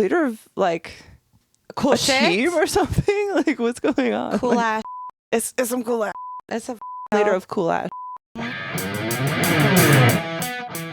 leader of like a cool team or something? Like, what's going on? Cool ass. It's some cool ass. It's a Leader of cool ass.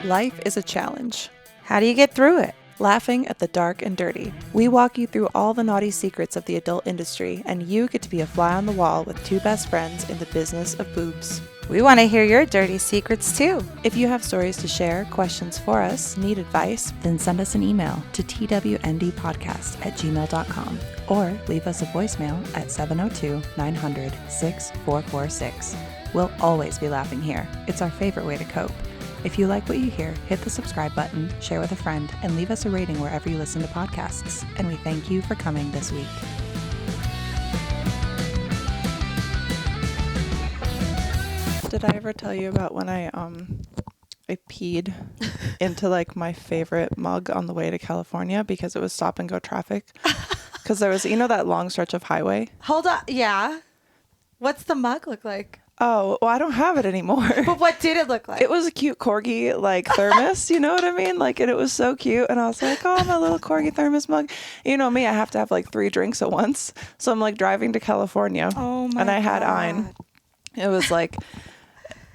Life is a challenge. How do you get through it? Laughing at the dark and dirty. We walk you through all the naughty secrets of the adult industry, and you get to be a fly on the wall with two best friends in the business of boobs. We want to hear your dirty secrets too. If you have stories to share, questions for us, need advice, then send us an email to twndpodcast@gmail.com or leave us a voicemail at 702-900-6446. We'll always be laughing here. It's our favorite way to cope. If you like what you hear, hit the subscribe button, share with a friend, and leave us a rating wherever you listen to podcasts. And we thank you for coming this week. Did I ever tell you about when I peed into like my favorite mug on the way to California because it was stop and go traffic? Because there was, that long stretch of highway. Hold on. Yeah. What's the mug look like? Oh, well, I don't have it anymore. But what did it look like? It was a cute corgi like thermos, you know what I mean? Like, and it was so cute. And I was like, oh, my little corgi thermos mug. You know me, I have to have like 3 drinks at once. So I'm like driving to California. Oh my And I had God. Ein. It was like,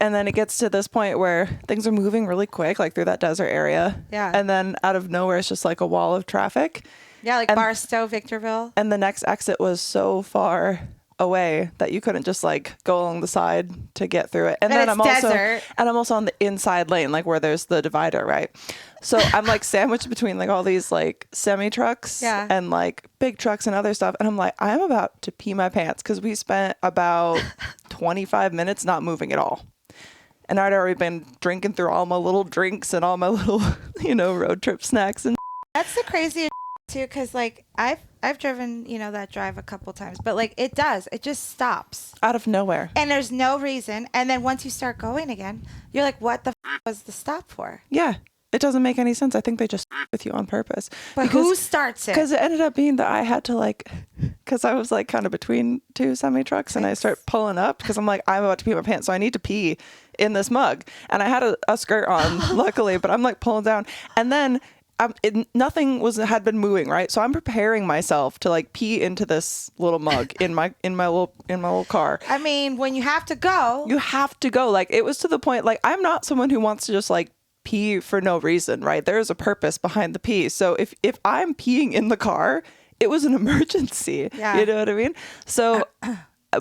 and then it gets to this point where things are moving really quick, like through that desert area. Yeah. And then out of nowhere, it's just like a wall of traffic. Yeah, like Barstow, Victorville. And the next exit was so far away that you couldn't just like go along the side to get through it. And then I'm also on the inside lane, like where there's the divider, right? So I'm like sandwiched between like all these like semi trucks and like big trucks and other stuff. And I'm like, I'm about to pee my pants because we spent about 25 minutes not moving at all. And I'd already been drinking through all my little drinks and all my little, road trip snacks. And That's the craziest too, because like I've driven, that drive a couple times, but like it just stops out of nowhere. And there's no reason. And then once you start going again, you're like, what the was the stop for? Yeah. It doesn't make any sense. I think they just with you on purpose. But who starts it? Because it ended up being that I had to because I was like kind of between 2 semi trucks and I start pulling up because I'm like, I'm about to pee my pants. So I need to pee in this mug. And I had a skirt on, luckily, but I'm like pulling down. And then nothing had been moving, right? So I'm preparing myself to like pee into this little mug in my little car. I mean, when you have to go. You have to go. Like it was to the point, like I'm not someone who wants to just like pee for no reason, right? There's a purpose behind the pee. So if I'm peeing in the car, it was an emergency. Yeah. You know what I mean? So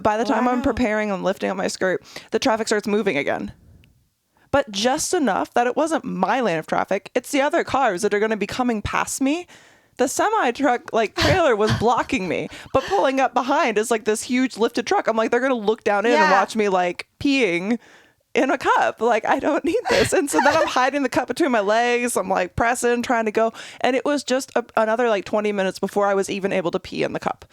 by the time I'm preparing and lifting up my skirt, the traffic starts moving again. But just enough that it wasn't my lane of traffic. It's the other cars that are going to be coming past me. The semi-truck trailer was blocking me, but pulling up behind is like this huge lifted truck. I'm like, they're going to look down in and watch me like peeing in a cup. Like, I don't need this. And so then I'm hiding the cup between my legs. I'm like pressing, trying to go. And it was just another like 20 minutes before I was even able to pee in the cup.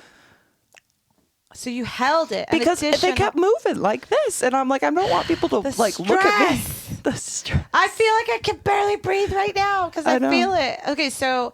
So you held it. Because they kept moving like this. And I'm like, I don't want people to like look at me. The stress. I feel like I can barely breathe right now because I feel it. Okay, so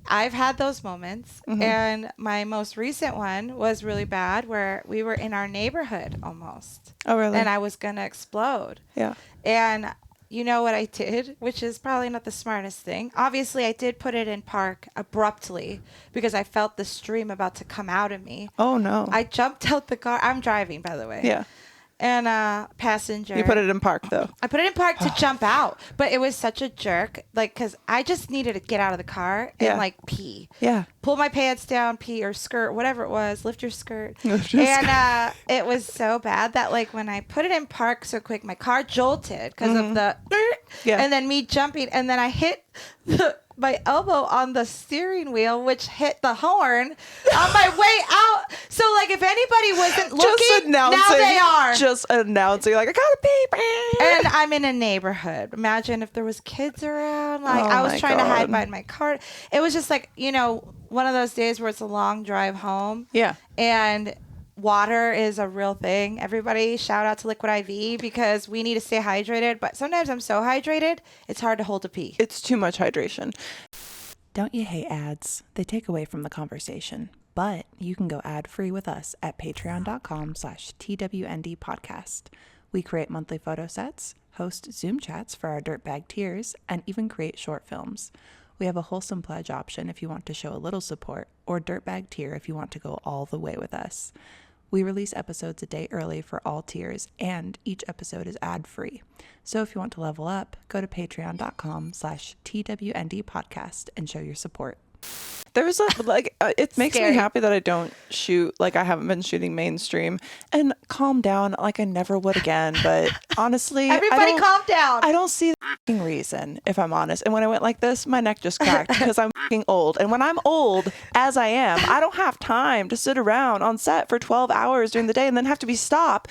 I've had those moments. Mm-hmm. And my most recent one was really bad where we were in our neighborhood almost. Oh, really? And I was going to explode. Yeah. And you know what I did, which is probably not the smartest thing. Obviously, I did put it in park abruptly because I felt the stream about to come out of me. Oh, no. I jumped out the car. I'm driving, by the way. Yeah. And passenger. You put it in park, though. I put it in park to jump out. But it was such a jerk. Like, because I just needed to get out of the car and, like, pee. Yeah. Pull my pants down, pee, or skirt, whatever it was. Lift your skirt. And it was so bad that, like, when I put it in park so quick, my car jolted because of the... And then me jumping. And then I hit my elbow on the steering wheel, which hit the horn on my way out. So, like, if anybody wasn't looking, now they are. Just announcing, like, I gotta pee. And I'm in a neighborhood. Imagine if there was kids around. Like, I was trying to hide behind my car. It was just like, one of those days where it's a long drive home. Yeah. And water is a real thing. Everybody shout out to Liquid IV because we need to stay hydrated. But sometimes I'm so hydrated, it's hard to hold a pee. It's too much hydration. Don't you hate ads? They take away from the conversation. But you can go ad-free with us at patreon.com/TWND podcast. We create monthly photo sets, host Zoom chats for our dirtbag tiers, and even create short films. We have a wholesome pledge option if you want to show a little support, or dirtbag tier if you want to go all the way with us. We release episodes a day early for all tiers, and each episode is ad-free. So if you want to level up, go to patreon.com/TWND podcast and show your support. There's it makes me happy that I don't shoot, like I haven't been shooting mainstream, and calm down like I never would again. But honestly, everybody calm down. I don't see the fucking reason, if I'm honest. And when I went like this, my neck just cracked because I'm fucking old. And when I'm old, as I am, I don't have time to sit around on set for 12 hours during the day and then have to be stuck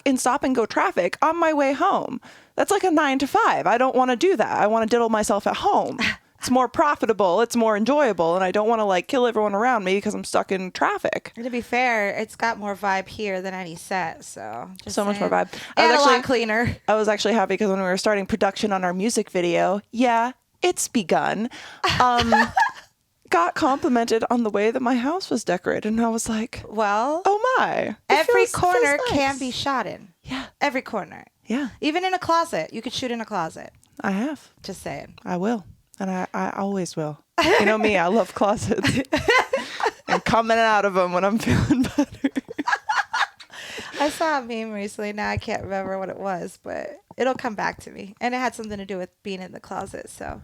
in stop and go traffic on my way home. That's like a 9 to 5. I don't want to do that. I want to diddle myself at home. It's more profitable. It's more enjoyable. And I don't want to like kill everyone around me because I'm stuck in traffic. To be fair, it's got more vibe here than any set. So much more vibe. And a lot cleaner. I was actually happy because when we were starting production on our music video, it's begun. Got complimented on the way that my house was decorated. And I was like, well, oh my. Every corner can be shot in. Yeah. Every corner. Yeah. Even in a closet. You could shoot in a closet. I have. Just saying. I will. And I always will. You know me, I love closets. And coming out of them when I'm feeling better. I saw a meme recently. Now I can't remember what it was, but it'll come back to me. And it had something to do with being in the closet. So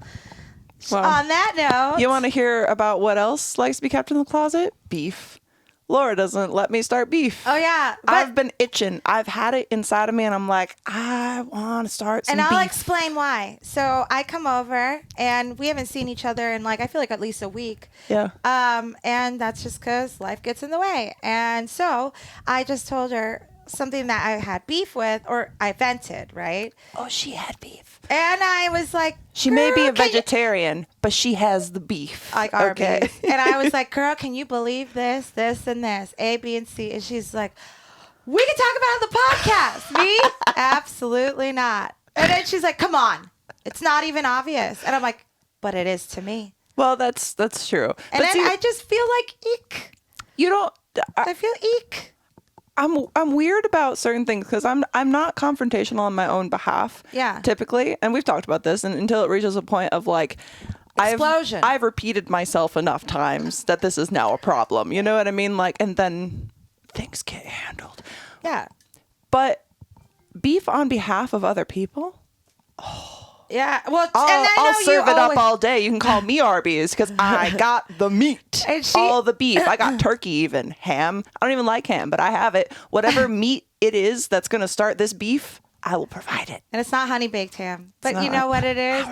well, on that note. You want to hear about what else likes to be kept in the closet? Beef. Laura doesn't let me start beef. Oh, yeah. I've been itching. I've had it inside of me, and I'm like, I want to start some beef. And I'll explain why. So I come over, and we haven't seen each other in, I feel like at least a week. Yeah. And that's just because life gets in the way. And so I just told her something that I had beef with, or I vented, right? Oh, she had beef. And I was like, she may be a vegetarian, but she has the beef. Like our beef. And I was like, girl, can you believe this, and this, A, B, and C? And she's like, we can talk about it on the podcast. Me? Absolutely not. And then she's like, come on. It's not even obvious. And I'm like, but it is to me. Well, that's true. And then I just feel like eek. You don't. I feel eek. I'm weird about certain things because I'm not confrontational on my own behalf. Yeah. Typically, and we've talked about this, and until it reaches a point of like explosion. I've repeated myself enough times that this is now a problem. You know what I mean? Like, and then things get handled. Yeah. But beef on behalf of other people. Oh. Yeah, well, I'll serve it up all day. You can call me Arby's because I got the meat, all the beef. I got turkey, even ham. I don't even like ham, but I have it. Whatever meat it is that's going to start this beef, I will provide it. And it's not honey baked ham, but you know what it is?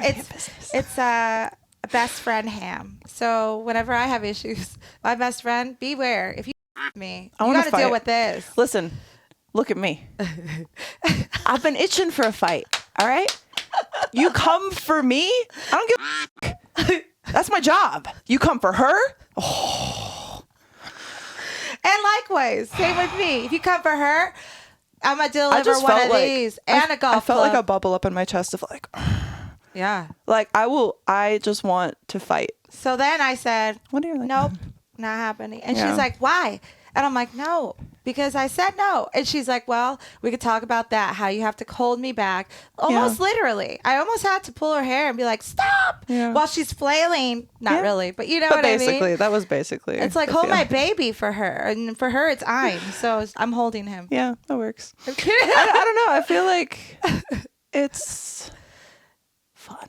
It's best friend ham. So whenever I have issues, my best friend, beware. If you me, you got to deal with this. Listen, look at me. I've been itching for a fight. All right. You come for me? I don't give a That's my job. You come for her? Oh. And likewise, same with me. If you come for her, I'm going to deliver one of these and a golf I felt club. like a bubble up in my chest of like, yeah. Like I just want to fight. So then I said, what are you like? Nope, not happening. And she's like, why? And I'm like, no, because I said no. And she's like, well, we could talk about that, how you have to hold me back. Almost literally. I almost had to pull her hair and be like, stop, while she's flailing. Not really, but you know what I mean? Basically, that was basically. It's like, hold my baby for her. And for her, it's I'm. So I'm holding him. Yeah, that works. I don't know. I feel like it's fun.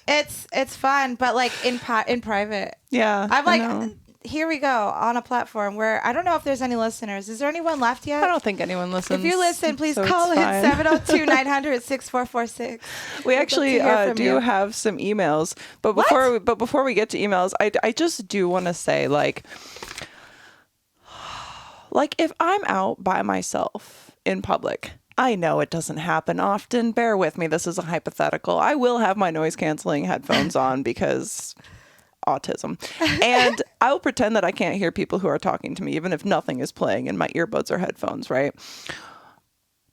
It's fun, but like in private. Yeah. I'm like, here we go on a platform where I don't know if there's any listeners. Is there anyone left yet? I don't think anyone listens. If you listen, please call in 702-900-6446. We actually do have some emails, but before we get to emails, I just do want to say like if I'm out by myself in public, I know it doesn't happen often. Bear with me. This is a hypothetical. I will have my noise canceling headphones on because autism. And I will pretend that I can't hear people who are talking to me, even if nothing is playing in my earbuds or headphones, right?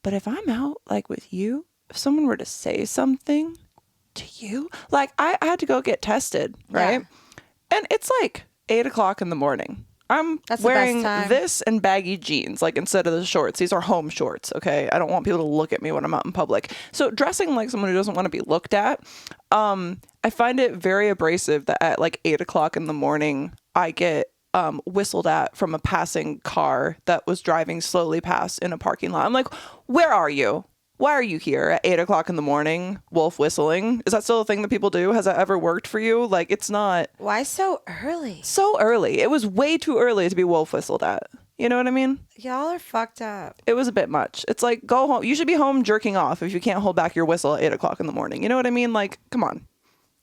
But if I'm out like with you, if someone were to say something to you, like I had to go get tested, right? Yeah. And it's like 8 o'clock in the morning. I'm That's the best wearing time. this and baggy jeans, like instead of the shorts. These are home shorts, okay? I don't want people to look at me when I'm out in public. So dressing like someone who doesn't want to be looked at, I find it very abrasive that at like 8 o'clock in the morning, I get whistled at from a passing car that was driving slowly past in a parking lot. I'm like, where are you? Why are you here at 8 o'clock in the morning, wolf whistling? Is that still a thing that people do? Has that ever worked for you? Like, it's not. Why so early? So early. It was way too early to be wolf whistled at. You know what I mean? Y'all are fucked up. It was a bit much. It's like, go home. You should be home jerking off if you can't hold back your whistle at 8 o'clock in the morning. You know what I mean? Like, come on.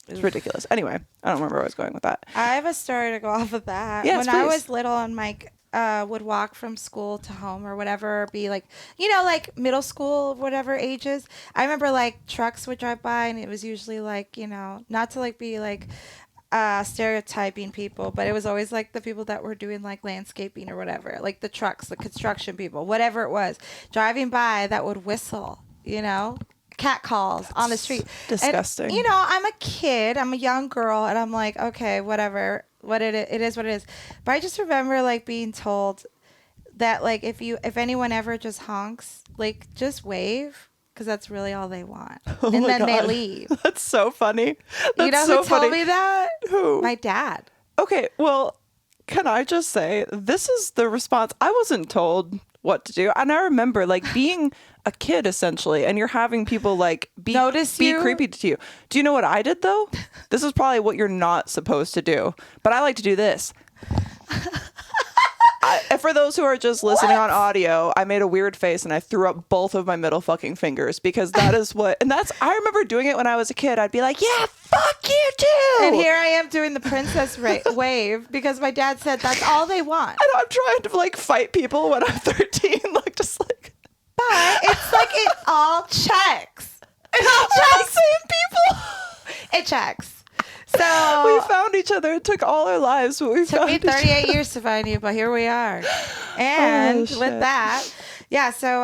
It's ridiculous. Anyway, I don't remember where I was going with that. I have a story to go off of that. Yes, when I please. was little and Mike would walk from school to home or whatever, be like, you know, like middle school, whatever ages. I remember like trucks would drive by and it was usually like, you know, not to like be like stereotyping people, but it was always like the people that were doing like landscaping or whatever, like the trucks, the construction people, whatever it was, driving by that would whistle, you know. Cat calls on the street. Disgusting. And, you know, I'm a kid. I'm a young girl, and I'm like, okay, whatever. It is what it is. But I just remember like being told that like if anyone ever just honks, like just wave because that's really all they want, and then they leave. That's so funny. That's you know so who told funny. me that? Who? My dad. Okay, well, can I just say this is the response? I wasn't told what to do, and I remember like being a kid essentially, and you're having people like be creepy to you. Do you know what I did though? This is probably what you're not supposed to do, but I like to do this. For those who are just listening on audio, I made a weird face and I threw up both of my middle fucking fingers because that is what, and that's, I remember doing it when I was a kid. I'd be like, yeah, fuck you too. And here I am doing the princess wave because my dad said that's all they want. And I'm trying to like fight people when I'm 13, like just like. But it's like it all checks. It all checks. Same people. It checks. So we found each other. It took all our lives, but we found each other. It took me 38 years to find you, but here we are. And with that, yeah. So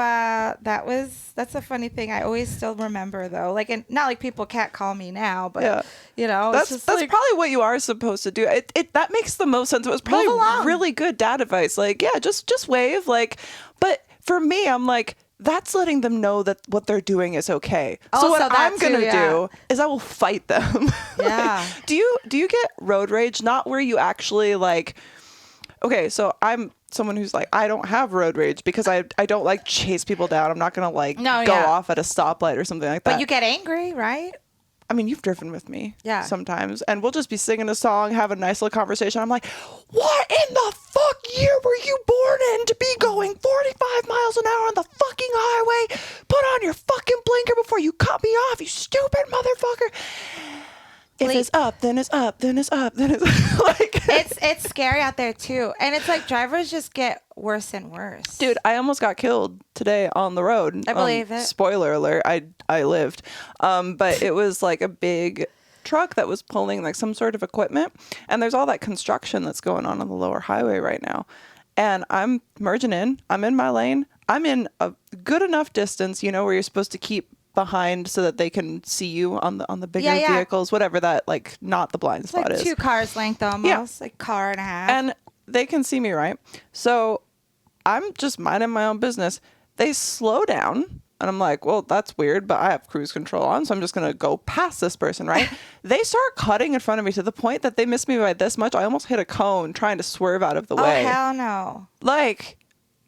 that's a funny thing. I always still remember though. Like, and not like people can't call me now, but you know, that's like, probably what you are supposed to do. It that makes the most sense. It was probably really good dad advice. Like, yeah, just wave. Like, but for me, I'm like, that's letting them know that what they're doing is okay. Also, so what I'm going to do is I will fight them. Yeah. Like, do you get road rage? Not where you actually like, okay, so I'm someone who's like, I don't have road rage because I don't like chase people down. I'm not going to like go off at a stoplight or something like that. But you get angry, right? I mean, you've driven with me sometimes, and we'll just be singing a song, have a nice little conversation. I'm like, what in the fuck year were you born in to be going 45 miles an hour on the fucking highway? Put on your fucking blinker before you cut me off, you stupid motherfucker. If it's up, then it's up, then it's up, then it's like it's scary out there too, and it's like drivers just get worse and worse. Dude, I almost got killed today on the road. I believe it. Spoiler alert, I lived, but it was like a big truck that was pulling like some sort of equipment, and there's all that construction that's going on the lower highway right now, and I'm merging in. I'm in my lane. I'm in a good enough distance, you know, where you're supposed to keep behind so that they can see you on the bigger vehicles, whatever that, like, not the blind spot like is. 2 cars length almost, like car and a half. And they can see me, right? So I'm just minding my own business. They slow down and I'm like, well, that's weird, but I have cruise control on, so I'm just going to go past this person, right? They start cutting in front of me to the point that they missed me by this much. I almost hit a cone trying to swerve out of the way. Oh, hell no. Like,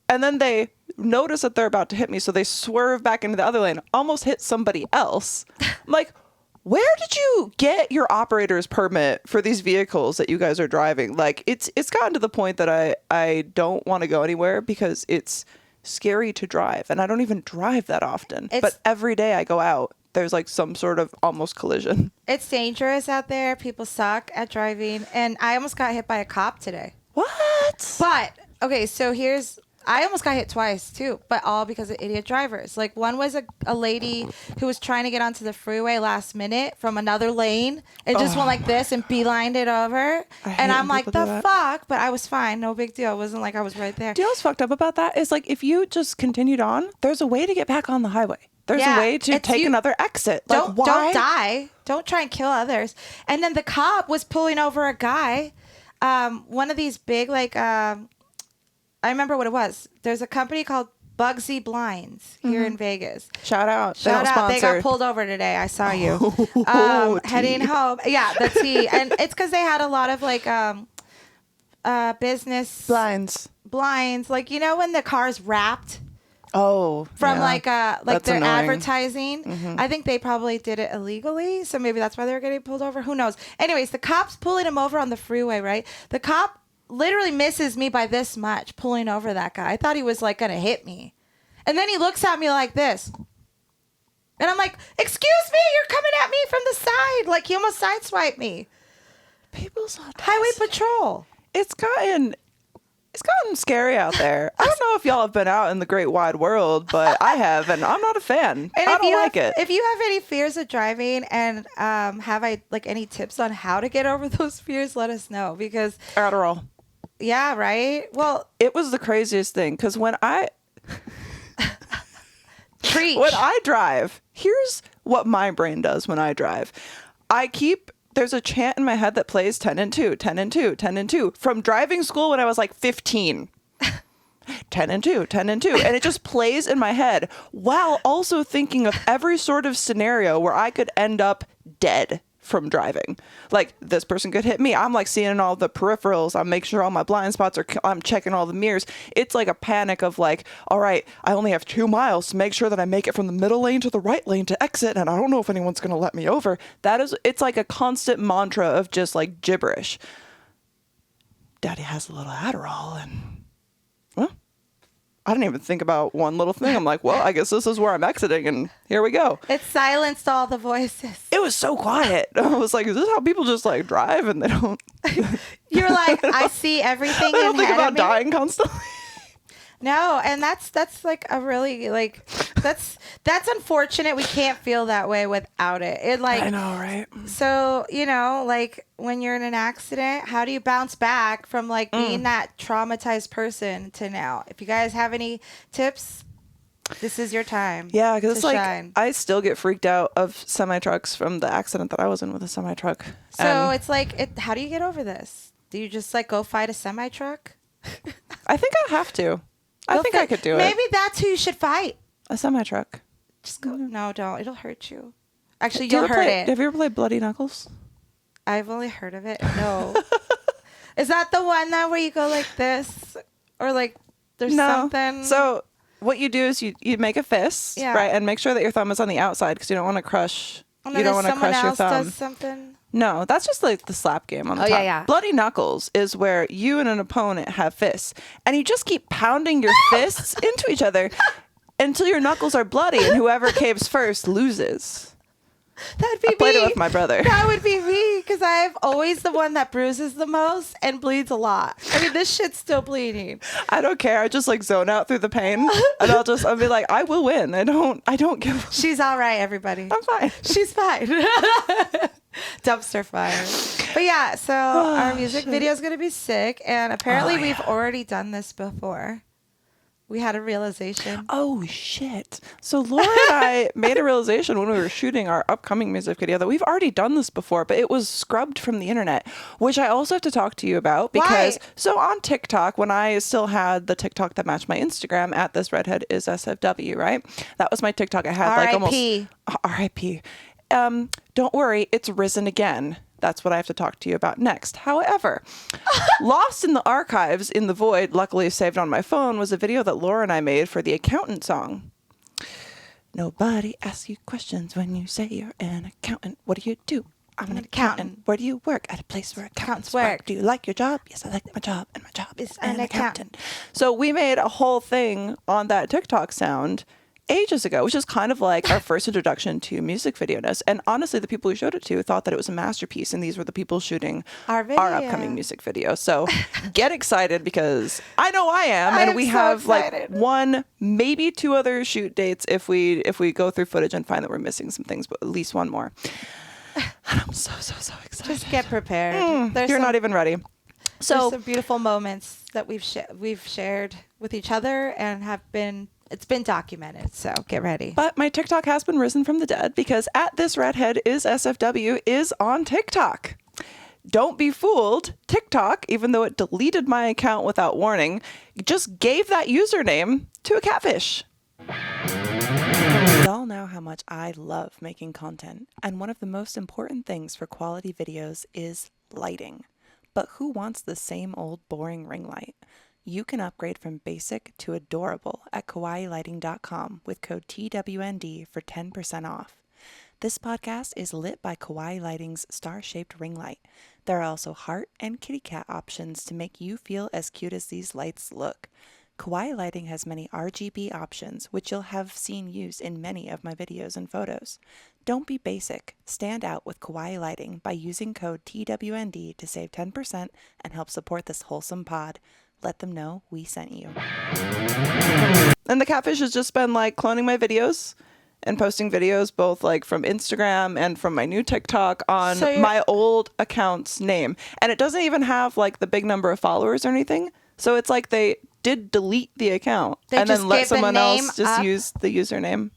and then they notice that they're about to hit me, so they swerve back into the other lane, almost hit somebody else. I'm like, where did you get your operator's permit for these vehicles that you guys are driving? Like, it's gotten to the point that I don't want to go anywhere because it's scary to drive, and I don't even drive that often. But every day I go out, there's like some sort of almost collision. It's dangerous out there. People suck at driving, and I almost got hit by a cop today. What? But okay, so I almost got hit twice too, but all because of idiot drivers. Like, one was a lady who was trying to get onto the freeway last minute from another lane and just went like this and beelined it over. And I'm like, the fuck? But I was fine. No big deal. It wasn't like I was right there. Do you know what's fucked up about that? Is like, if you just continued on, there's a way to get back on the highway. There's a way to take another exit. Don't die. Don't try and kill others. And then the cop was pulling over a guy one of these big, like, I remember what it was. There's a company called Bugsy Blinds here in Vegas. Shout out. Shout out. They got pulled over today. I saw you. Heading home. Yeah, the tea. And it's because they had a lot of like business blinds. Like, you know, when the car's wrapped from like that's their annoying. Advertising. I think they probably did it illegally. So maybe that's why they were getting pulled over. Who knows? Anyways, the cop's pulling him over on the freeway, right? The cop literally misses me by this much pulling over that guy. I thought he was like going to hit me. And then he looks at me like this. And I'm like, excuse me, you're coming at me from the side. Like, he almost sideswiped me. People's audacity. Highway patrol. It's gotten scary out there. I don't know if y'all have been out in the great wide world, but I have, and I'm not a fan. And I don't like it. If you have any fears of driving and have any tips on how to get over those fears, let us know, because Adderall. Yeah, right? Well, it was the craziest thing, because when I drive, here's what my brain does when I drive. There's a chant in my head that plays 10 and 2, 10 and 2, 10 and 2 from driving school when I was like 15. 10 and 2, 10 and 2. And it just plays in my head while also thinking of every sort of scenario where I could end up dead from driving. Like, this person could hit me. I'm like seeing all the peripherals. I'm making sure all my blind spots I'm checking all the mirrors. It's like a panic of like, all right, I only have 2 miles to make sure that I make it from the middle lane to the right lane to exit. And I don't know if anyone's going to let me over. It's like a constant mantra of just like gibberish. Daddy has a little Adderall and, well, I didn't even think about one little thing. I'm like, well, I guess this is where I'm exiting, and here we go. It silenced all the voices. It was so quiet. I was like, is this how people just like drive and they don't? You're like, I see everything. I don't think about dying constantly. No, and that's like a really like that's unfortunate. We can't feel that way without it. It like I know, right? So, you know, like when you're in an accident, how do you bounce back from like being that traumatized person to now? If you guys have any tips, this is your time. Yeah, because it's like shine. I still get freaked out of semi trucks from the accident that I was in with a semi truck. So it's like, how do you get over this? Do you just like go fight a semi truck? I think I have to. I think I could do it. Maybe that's who you should fight. A semi truck. Just go. No, don't. It'll hurt you. Actually, you'll hurt it. Have you ever played Bloody Knuckles? I've only heard of it. No. Is that the one that where you go like this, or like there's something? So what you do is you make a fist, right, and make sure that your thumb is on the outside because you don't want to crush. You don't want to crush your thumb. Does something. No, that's just like the slap game on the top. Yeah. Bloody Knuckles is where you and an opponent have fists, and you just keep pounding your fists into each other until your knuckles are bloody, and whoever caves first loses. That'd be me. I played it with my brother. That would be me, because I'm always the one that bruises the most and bleeds a lot. I mean, this shit's still bleeding. I don't care. I just like zone out through the pain, and I'll be like, I will win. I don't give. She's all right, everybody. I'm fine. She's fine. Dumpster fire. But yeah, so our music video is going to be sick, and apparently we've already done this before. We had a realization. Oh, shit. So Laura and I made a realization when we were shooting our upcoming music video that we've already done this before, but it was scrubbed from the internet, which I also have to talk to you about because so on TikTok, when I still had the TikTok that matched my Instagram at this redhead is SFW, right? That was my TikTok. I had like almost RIP. Don't worry, it's risen again. That's what I have to talk to you about next. However, lost in the archives in the void, luckily saved on my phone, was a video that Laura and I made for the accountant song. Nobody asks you questions when you say you're an accountant. What do you do? I'm an accountant. Where do you work? At a place where accountants work. Do you like your job? Yes, I like my job, and my job is an accountant. So we made a whole thing on that TikTok sound ages ago, which is kind of like our first introduction to music videoness. And honestly, the people who showed it to thought that it was a masterpiece, and these were the people shooting our upcoming music video. So get excited, because I know I am, and we have like one, maybe two other shoot dates if we go through footage and find that we're missing some things, but at least one more. And I'm so excited. Just get prepared. You're not even ready. So there's some beautiful moments that we've shared with each other and it's been documented, so get ready. But my TikTok has been risen from the dead, because at this redhead is SFW is on TikTok. don't be fooled. TikTok, even though it deleted my account without warning, just gave that username to a catfish. Y'all know how much I love making content, and one of the most important things for quality videos is lighting. But who wants the same old boring ring light? You can upgrade from basic to adorable at kawaiilighting.com with code TWND for 10% off. This podcast is lit by Kawaii Lighting's star-shaped ring light. There are also heart and kitty cat options to make you feel as cute as these lights look. Kawaii Lighting has many RGB options, which you'll have seen used in many of my videos and photos. Don't be basic. Stand out with Kawaii Lighting by using code TWND to save 10% and help support this wholesome pod. Let them know we sent you. And the catfish has just been like cloning my videos and posting videos both like from Instagram and from my new TikTok on my old account's name. And it doesn't even have like the big number of followers or anything. So it's like they did delete the account and then let someone else just use the username.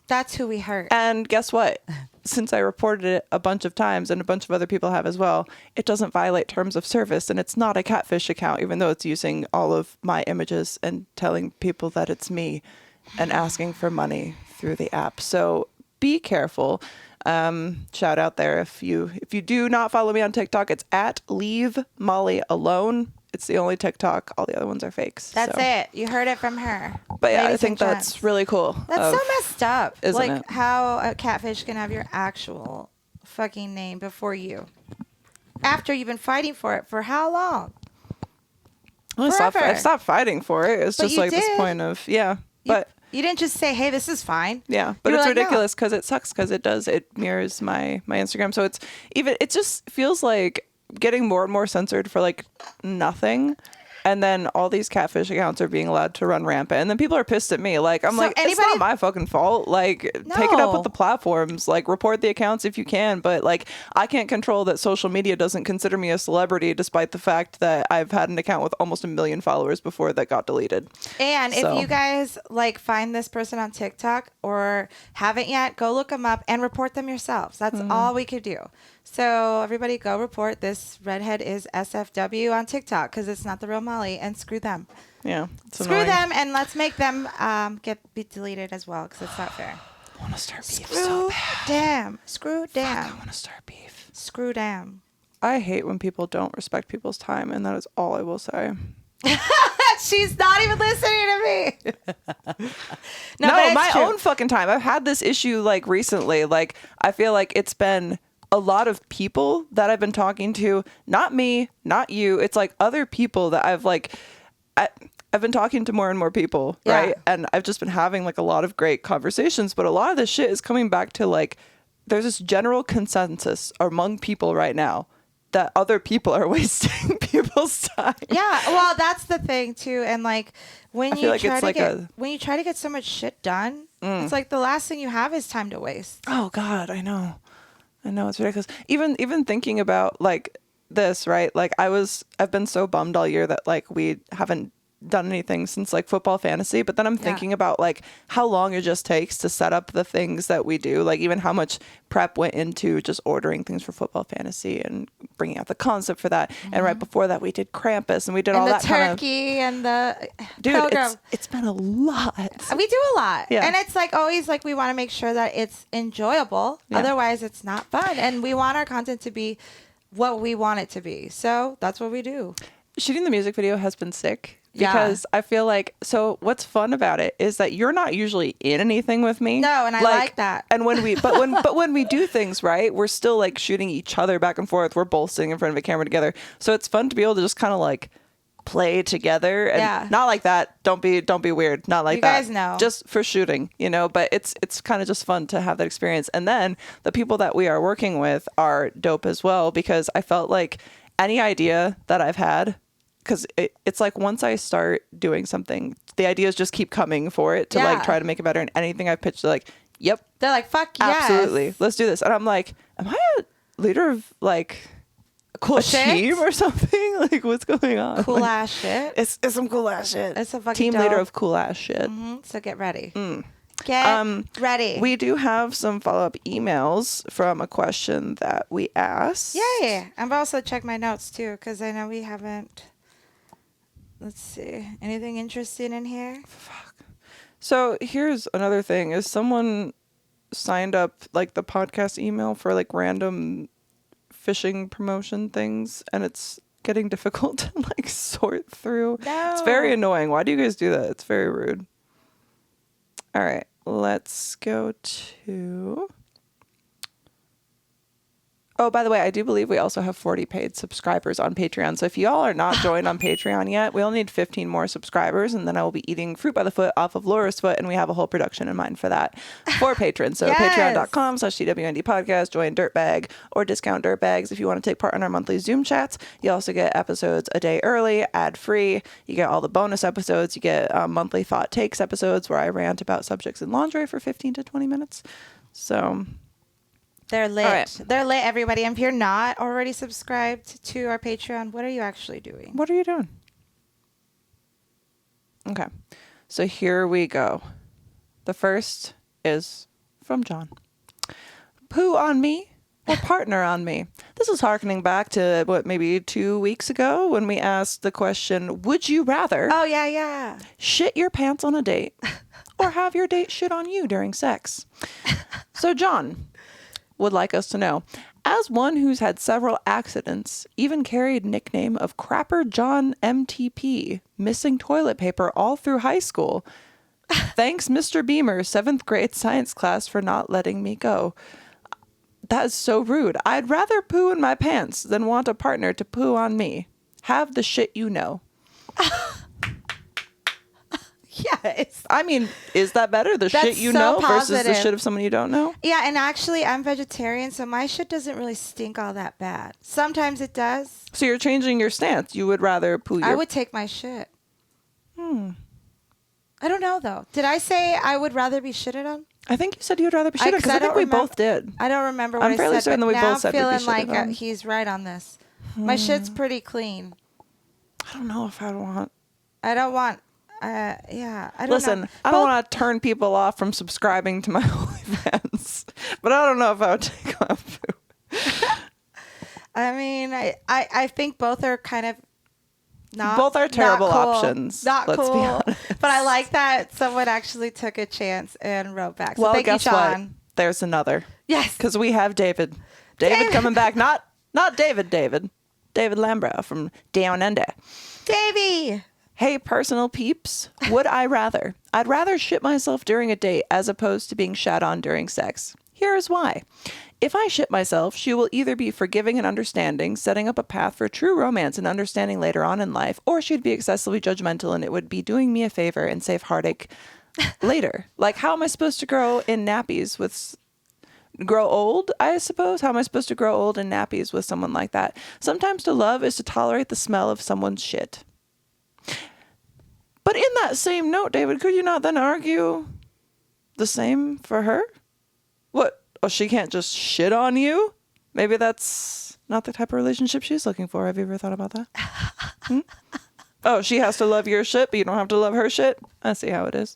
That's who we hurt. And guess what? Since I reported it a bunch of times and a bunch of other people have as well, it doesn't violate terms of service and it's not a catfish account, even though it's using all of my images and telling people that it's me and asking for money through the app. So be careful. Shout out there. If you do not follow me on TikTok, it's at Leave Molly Alone. It's the only TikTok. All the other ones are fakes. That's it. You heard it from her. But yeah, I think that's really cool. That's so messed up. Isn't like it? how a catfish can have your actual fucking name before you. After you've been fighting for it for how long? Well, I stopped fighting for it. It's just like this point of, but you didn't just say, hey, this is fine. Yeah, but it's ridiculous because it sucks because it mirrors my Instagram. So it just feels like getting more and more censored for like nothing. And then all these catfish accounts are being allowed to run rampant. And then people are pissed at me. Like, it's not my fucking fault. Like, take it up with the platforms. Like, report the accounts if you can. But, like, I can't control that social media doesn't consider me a celebrity despite the fact that I've had an account with almost 1 million followers before that got deleted. And if you guys, like, find this person on TikTok or haven't yet, go look them up and report them yourselves. That's all we could do. So be go report this redhead is SFW on TikTok because it's not the real Molly, and screw them. Yeah. Screw them, and let's make them be deleted as well because it's not fair. I want to start beef so bad. Screw damn. Fuck, I want to start beef. Screw damn. I hate when people don't respect people's time, and that is all I will say. She's not even listening to me. No, my own fucking time. I've had this issue like recently. Like, I feel like it's been a lot of people that I've been talking to, not me, not you. It's like other people that I've been talking to more and more people, right? And I've just been having like a lot of great conversations, but a lot of this shit is coming back to like, there's this general consensus among people right now that other people are wasting people's time. Yeah, well, that's the thing too. And like when you try to get so much shit done, it's like the last thing you have is time to waste. Oh God, I know it's ridiculous. Even thinking about like this, right? Like I've been so bummed all year that like we haven't done anything since like football fantasy, but then I'm thinking about like how long it just takes to set up the things that we do, like even how much prep went into just ordering things for football fantasy and bringing out the concept for that. And right before that we did Krampus and we did all that kind of turkey and the dude. It's been a lot. We do a lot, and it's like always like we want to make sure that it's enjoyable. Otherwise, it's not fun, and we want our content to be what we want it to be. So that's what we do. Shooting the music video has been sick. Because I feel like, so what's fun about it is that you're not usually in anything with me. No, and I like that. And when when we do things, right, we're still like shooting each other back and forth. We're both sitting in front of a camera together. So it's fun to be able to just kind of like play together and not like that. Don't be weird. Not like that. You guys know. Just for shooting, but it's kind of just fun to have that experience. And then the people that we are working with are dope as well, because I felt like any idea that I've had, because it's like once I start doing something, the ideas just keep coming for it to like try to make it better. And anything I've pitched, they're like, yep. They're like, fuck yes. Absolutely. Let's do this. And I'm like, am I a leader of like a cool team or something? Like, what's going on? Cool ass shit. It's some cool ass shit. It's a fucking team leader of cool ass shit. So get ready. Get ready. We do have some follow-up emails from a question that we asked. Yay. I've also checked my notes too, because I know we haven't. Let's see. Anything interesting in here? Fuck. So here's another thing. Is someone signed up like the podcast email for like random fishing promotion things, and it's getting difficult to like sort through. No. It's very annoying. Why do you guys do that? It's very rude. All right, let's go to... Oh, by the way, I do believe we also have 40 paid subscribers on Patreon. So if y'all are not joined on Patreon yet, we only need 15 more subscribers, and then I will be eating fruit by the foot off of Laura's foot, and we have a whole production in mind for that for patrons. So patreon.com/TWND podcast, join Dirtbag or Discount Dirtbags if you want to take part in our monthly Zoom chats. You also get episodes a day early, ad-free. You get all the bonus episodes. You get monthly Thought Takes episodes where I rant about subjects in lingerie for 15 to 20 minutes. So... They're lit. Right. They're lit, everybody. And if you're not already subscribed to our Patreon, what are you actually doing? What are you doing? Okay. So here we go. The first is from John. Poo on me or partner on me? This is harkening back to maybe 2 weeks ago when we asked the question, would you rather Oh, yeah. shit your pants on a date or have your date shit on you during sex? So John would like us to know, as one who's had several accidents, even carried nickname of Crapper John MTP, missing toilet paper all through high school. Thanks, Mr. Beamer, 7th grade science class, for not letting me go. That is so rude. I'd rather poo in my pants than want a partner to poo on me. Have the shit you know. Yes. I mean, is that better? The shit you so know versus the positive. shit of someone you don't know? Yeah, and actually, I'm vegetarian, so my shit doesn't really stink all that bad. Sometimes it does. So you're changing your stance. You would rather poo your... I would take my shit. I don't know, though. Did I say I would rather be shitted on? I think you said you'd rather be shitted because I think we both did. I don't remember what I'm I fairly said, certain but that we now both said I'm we'd be feeling shitted like on. he's right on this. My shit's pretty clean. I don't know if I want... I don't want... yeah, I don't Listen, know. I don't want to turn people off from subscribing to my OnlyFans, but I don't know if I would take off poo. I mean, I think both are kind of not... Both are terrible not cool. options. Not let's cool. be honest. But I like that someone actually took a chance and wrote back. So Well, thank you, guess Sean. what? There's another. Yes. Because we have David. David coming back. Not David. David Lambrow from Down Under. Davey. Hey, personal peeps, would I rather? I'd rather shit myself during a date as opposed to being shat on during sex. Here's why. If I shit myself, she will either be forgiving and understanding, setting up a path for true romance and understanding later on in life, or she'd be excessively judgmental and it would be doing me a favor and save heartache later. Like, how am I supposed to grow in nappies with... Grow old, I suppose? How am I supposed to grow old in nappies with someone like that? Sometimes to love is to tolerate the smell of someone's shit. But in that same note, David, could you not then argue the same for her? What? Oh, she can't just shit on you? Maybe that's not the type of relationship she's looking for. Have you ever thought about that? Oh, she has to love your shit, but you don't have to love her shit? I see how it is.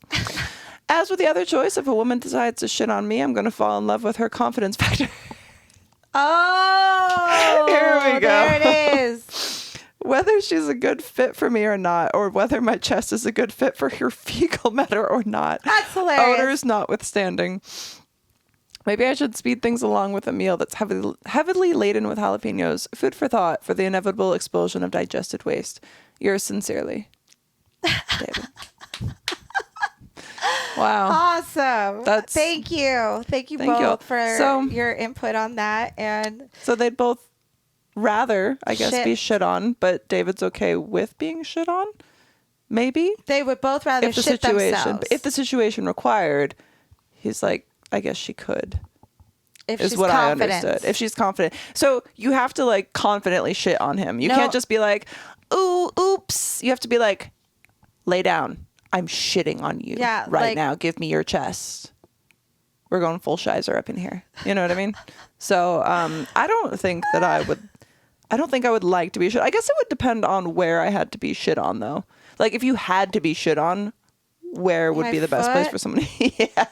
As with the other choice, if a woman decides to shit on me, I'm going to fall in love with her confidence factor. Oh, Here we go. There it is. Whether she's a good fit for me or not, or whether my chest is a good fit for her fecal matter or not. That's hilarious. Odors notwithstanding. Maybe I should speed things along with a meal that's heavily laden with jalapenos. Food for thought for the inevitable expulsion of digested waste. Yours sincerely, David. Wow. Awesome. Thank you. Thank you both for your input on that. And so they'd both rather, I guess, shit. be shit on, but David's okay with being shit on? Maybe? They would both rather shit themselves. If the situation required, he's like, I guess she could. If is she's what confident. I understood. If she's confident. So you have to like confidently shit on him. You can't just be like, ooh, oops. You have to be like, lay down. I'm shitting on you right now. Give me your chest. We're going full Shizer up in here. You know what I mean? So I don't think I would like to be shit. I guess it would depend on where I had to be shit on, though. Like, if you had to be shit on, where would My be the best place foot? for somebody? Yeah.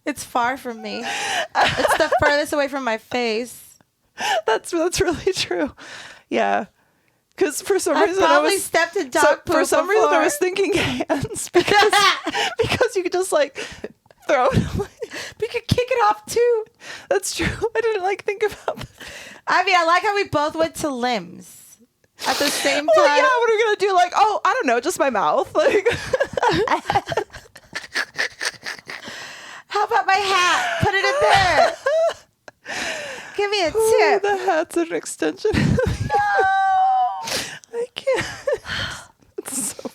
It's far from me. It's the furthest away from my face. That's really true. Yeah. Because for some I've reason probably stepped in dog poop for some reason I before. was thinking hands because you could just like throw it away. We could kick it off too. That's true. I didn't like think about that. I mean, I like how we both went to limbs at the same time. Well, yeah, what are we gonna do? Like, oh, I don't know, just my mouth. Like, How about my hat? Put it in there. Give me a oh, tip. the hat's an extension. No. I can't. It's so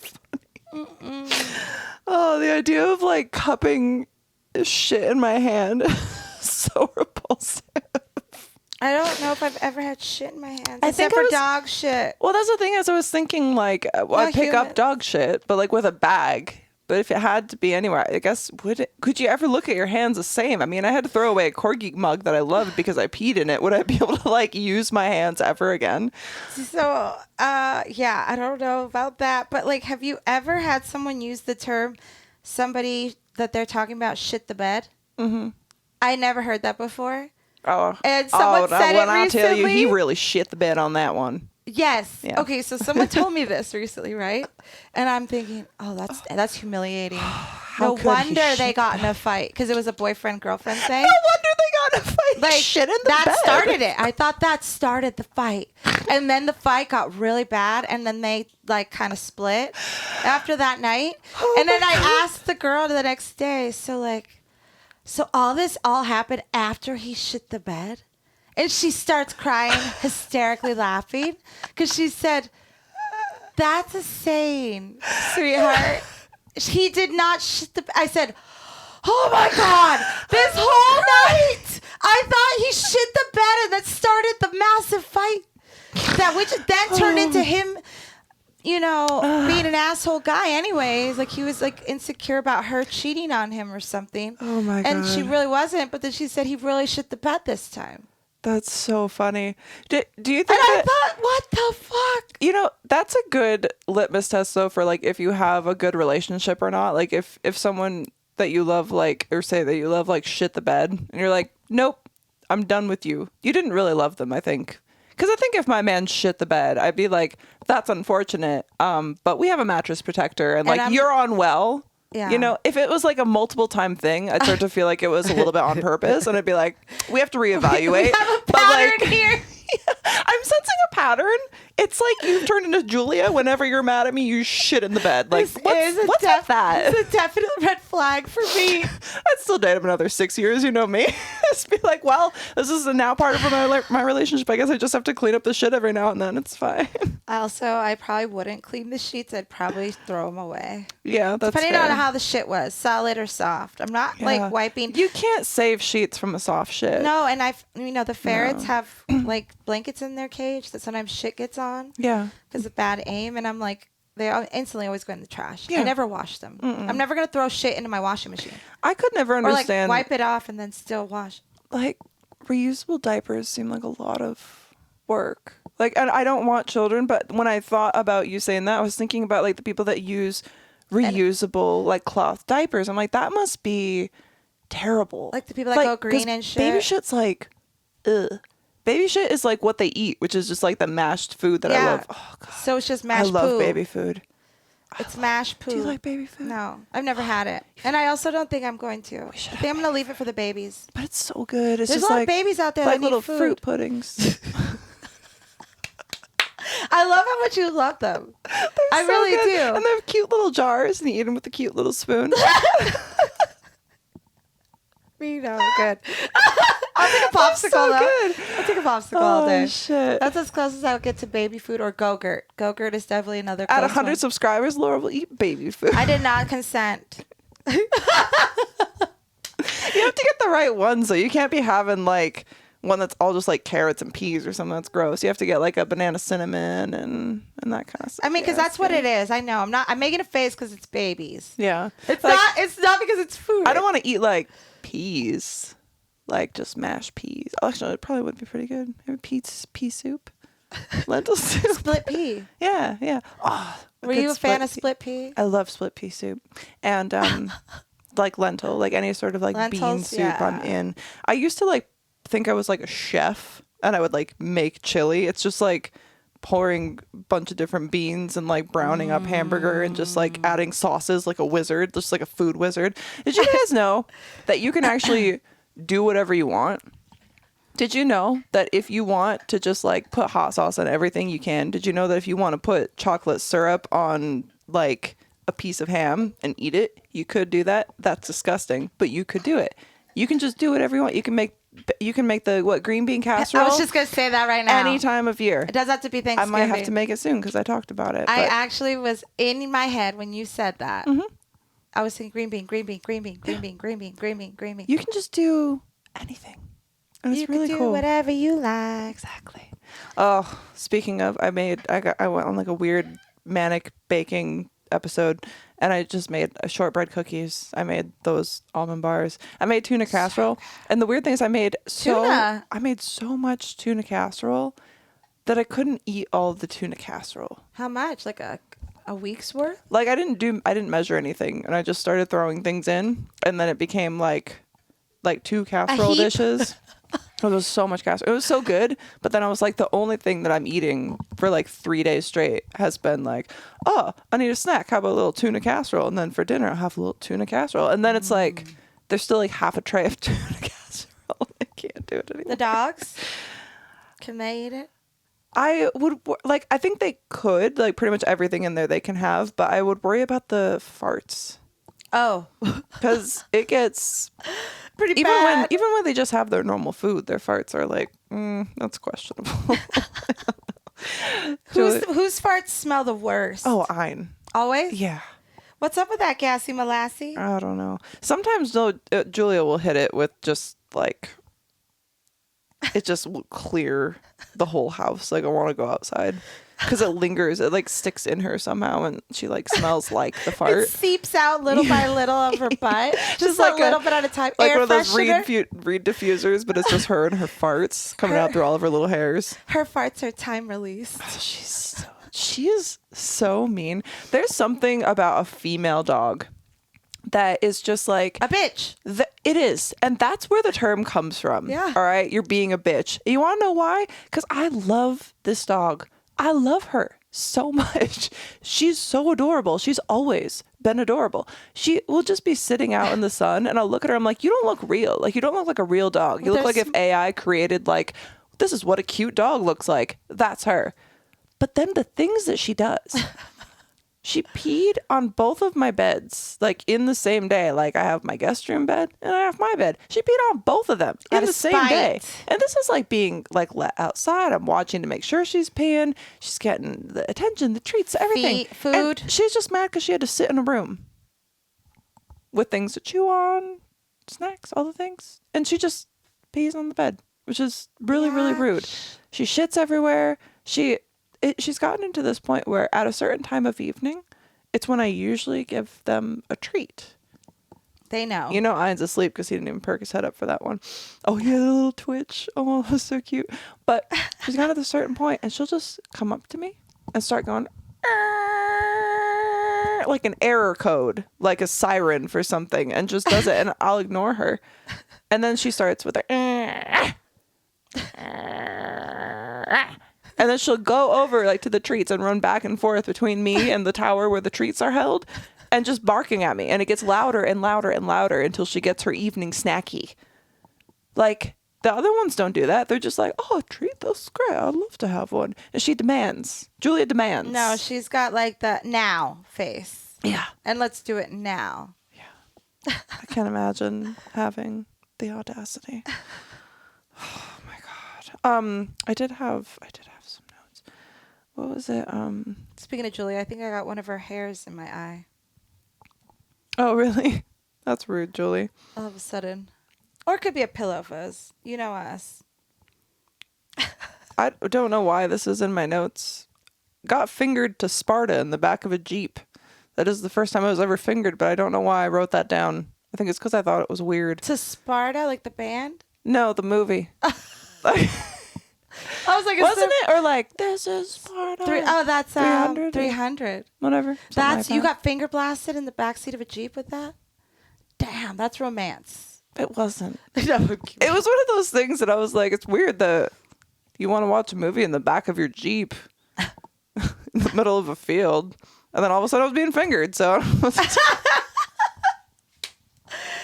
funny. Oh, the idea of like cupping shit in my hand is so repulsive. I don't know if I've ever had shit in my hands. I Except think I for was- dog shit. Well, that's the thing is I was thinking like I Not pick up human. dog shit, but like with a bag. But if it had to be anywhere, I guess could you ever look at your hands the same? I mean, I had to throw away a corgi mug that I loved because I peed in it. Would I be able to like use my hands ever again? So, yeah, I don't know about that. But like, have you ever had someone use the term somebody that they're talking about shit the bed? Mm-hmm. I never heard that before. Oh, And someone said it when I tell you, he recently. really shit the bed on that one. Yes. Yeah. Okay, so someone told me this recently, right? And I'm thinking, oh, that's humiliating. No could he wonder they shit got in a fight because it was a boyfriend-girlfriend thing. No wonder they got in a fight. Like, Shit in the that bed. started it. I thought that started the fight. And then the fight got really bad and then they like kind of split after that night. Oh And then my I God. asked the girl the next day, so all this all happened after he shit the bed? And she starts crying, hysterically laughing, because she said, that's a saying, sweetheart. He did not shit the bed. I said, oh my God, this whole night, I thought he shit the bed and that started the massive fight. Which then turned into him, being an asshole guy anyways. Like he was like insecure about her cheating on him or something. Oh my And she God. really wasn't, but then she said he really shit the bed this time. That's so funny. Do you think And I that, thought, what the fuck? that's a good litmus test though for like if you have a good relationship or not. Like if someone that you love like or say that you love like shit the bed and you're like, nope, I'm done with you. You didn't really love them, I think. Because I think if my man shit the bed, I'd be like, that's unfortunate. But we have a mattress protector and like you're on well. Yeah. If it was like a multiple time thing, I'd start to feel like it was a little bit on purpose, and I'd be like, we have to reevaluate. We have a But, pattern like, here. I'm sensing a pattern. It's like you've turned into Julia. Whenever you're mad at me, you shit in the bed. Like, This what's is a with that? It's a definite red flag for me. I'd still date him another 6 years. You know me. Just be like, well, this is now part of my relationship. I guess I just have to clean up the shit every now and then. It's fine. Also, I probably wouldn't clean the sheets. I'd probably throw them away. Yeah, that's Depending fair. on how the shit was, solid or soft. I'm not Yeah. like wiping. You can't save sheets from a soft shit. No, and the ferrets have like blankets in their cage that sometimes shit gets on Yeah. because of bad aim, and I'm like, they instantly always go in the trash. Yeah. I never wash them. I'm never gonna throw shit into my washing machine I could never or like understand. wipe it off and then still wash. Like reusable diapers seem like a lot of work. Like, and I don't want children, but when I thought about you saying that, I was thinking about like the people that use reusable like cloth diapers. I'm like, that must be terrible. Like the people that go 'cause green and shit. Baby shit's like, ugh. Baby shit is like what they eat, which is just like the mashed food that I Yeah. love. Oh god, So it's just I mashed love poo. baby food. It's mashed poo. Do you like baby food? No, I've never had it, and I also don't think I'm going to. I should think I'm gonna leave it for the babies. But it's so good. It's There's just a lot like of babies out there like that need little food. fruit puddings. I love how much you love them. I So really good. do. And they have cute little jars, and you eat them with a cute little spoon. Good. I'll take a popsicle so though. good. I'll take a popsicle all day. Oh shit! That's as close as I'll get to baby food or Go-Gurt. Go-Gurt is definitely another close At 100 one. subscribers, Laura will eat baby food. I did not consent. You have to get the right ones, though. You can't be having like one that's all just like carrots and peas or something that's gross. You have to get like a banana cinnamon and that kind of stuff. I mean, because Yeah, that's it's what good. it is. I know. I'm making a face because it's babies. Yeah, It's like, not. It's not because it's food. I don't want to eat like peas, like just mashed peas. Actually, it probably would be pretty good. Maybe pea soup, lentil soup. split pea. Yeah. Oh, Were you a fan of split pea? I love split pea soup. And like lentil, like any sort of like bean soup I'm in. I used to like think I was like a chef and I would like make chili. It's just like pouring a bunch of different beans and like browning up hamburger and just like adding sauces like a wizard, just like a food wizard. Did you guys know that you can actually do whatever you want? Did you know that if you want to just like put hot sauce on everything you can? Did you know that if you want to put chocolate syrup on like a piece of ham and eat it, you could do that? That's disgusting, but you could do it. You can just do whatever you want. You can make the green bean casserole. I was just going to say that right now. Any time of year. It does have to be Thanksgiving. I might have to make it soon because I talked about it. I actually was in my head when you said that. Mm-hmm. I was thinking green bean. You can just do anything. And it's really cool. You can do whatever you like. Exactly. Oh, speaking of, I went on like a weird manic baking episode, and I just made shortbread cookies. I made those almond bars. I made tuna casserole, and the weird thing is I made so much tuna casserole that I couldn't eat all of the tuna casserole. How much? Like a week's worth? Like I didn't measure anything, and I just started throwing things in, and then it became like 2 casserole dishes. It was so much casserole. It was so good. But then I was like, the only thing that I'm eating for like 3 days straight has been like, oh, I need a snack. How about a little tuna casserole? And then for dinner, I'll have a little tuna casserole. And then it's like, there's still like half a tray of tuna casserole. I can't do it anymore. The dogs? Can they eat it? I would, like, I think they could, like pretty much everything in there they can have. But I would worry about the farts. Oh. Because it gets... pretty bad. Even when they just have their normal food, their farts are like, that's questionable. Whose farts smell the worst? Oh, mine. Always? Yeah. What's up with that, Gassy Molassie? I don't know. Sometimes Julia will hit it with just like, it just will clear the whole house. Like I want to go outside. Because it lingers, it like sticks in her somehow, and she like smells like the fart. It seeps out little by little of her butt, just like a little bit at a time. Like air one of those freshener. reed diffusers, but it's just her and her farts coming out through all of her little hairs. Her farts are time released. Oh, she is so mean. There's something about a female dog that is just like a bitch. It is, and that's where the term comes from. Yeah. All right, you're being a bitch. You want to know why? Because I love this dog. I love her so much. She's so adorable. She's always been adorable. She will just be sitting out in the sun, and I'll look at her. I'm like, you don't look real. Like, you don't look like a real dog. You look like if AI created, like, this is what a cute dog looks like. That's her. But then the things that she does. She peed on both of my beds, like in the same day. Like I have my guest room bed and I have my bed. She peed on both of them in the same day. And this is like being like let outside. I'm watching to make sure she's peeing. She's getting the attention, the treats, everything. Food. And she's just mad because she had to sit in a room with things to chew on, snacks, all the things. And she just pees on the bed, which is really, really rude. She shits everywhere. She's gotten into this point where at a certain time of evening, it's when I usually give them a treat. They know. You know, Ian's asleep because he didn't even perk his head up for that one. Oh, he had a little twitch. Oh, that was so cute. But she's gotten to a certain point and she'll just come up to me and start going, like an error code, like a siren for something, and just does it. And I'll ignore her. And then she starts with her, and then she'll go over like to the treats and run back and forth between me and the tower where the treats are held and just barking at me. And it gets louder and louder and louder until she gets her evening snacky. Like the other ones don't do that. They're just like, oh, a treat, that's great. I'd love to have one. And she demands. Julia demands. No, she's got like the now face. Yeah. And let's do it now. Yeah. I can't imagine having the audacity. Oh my God. I did have some notes. What was it? Speaking of Julia, I think I got one of her hairs in my eye. Oh, really? That's rude, Julie. All of a sudden. Or it could be a pillow fuzz. You know us. I don't know why this is in my notes. Got fingered to Sparta in the back of a Jeep. That is the first time I was ever fingered, but I don't know why I wrote that down. I think it's because I thought it was weird. To Sparta, like the band? No, the movie. I was like, wasn't it? Or like, this is Sparta. That's 300. 300. Whatever. That's you got finger blasted in the backseat of a Jeep with that? Damn, that's romance. It wasn't. It was one of those things that I was like, it's weird that you want to watch a movie in the back of your Jeep in the middle of a field. And then all of a sudden I was being fingered. So.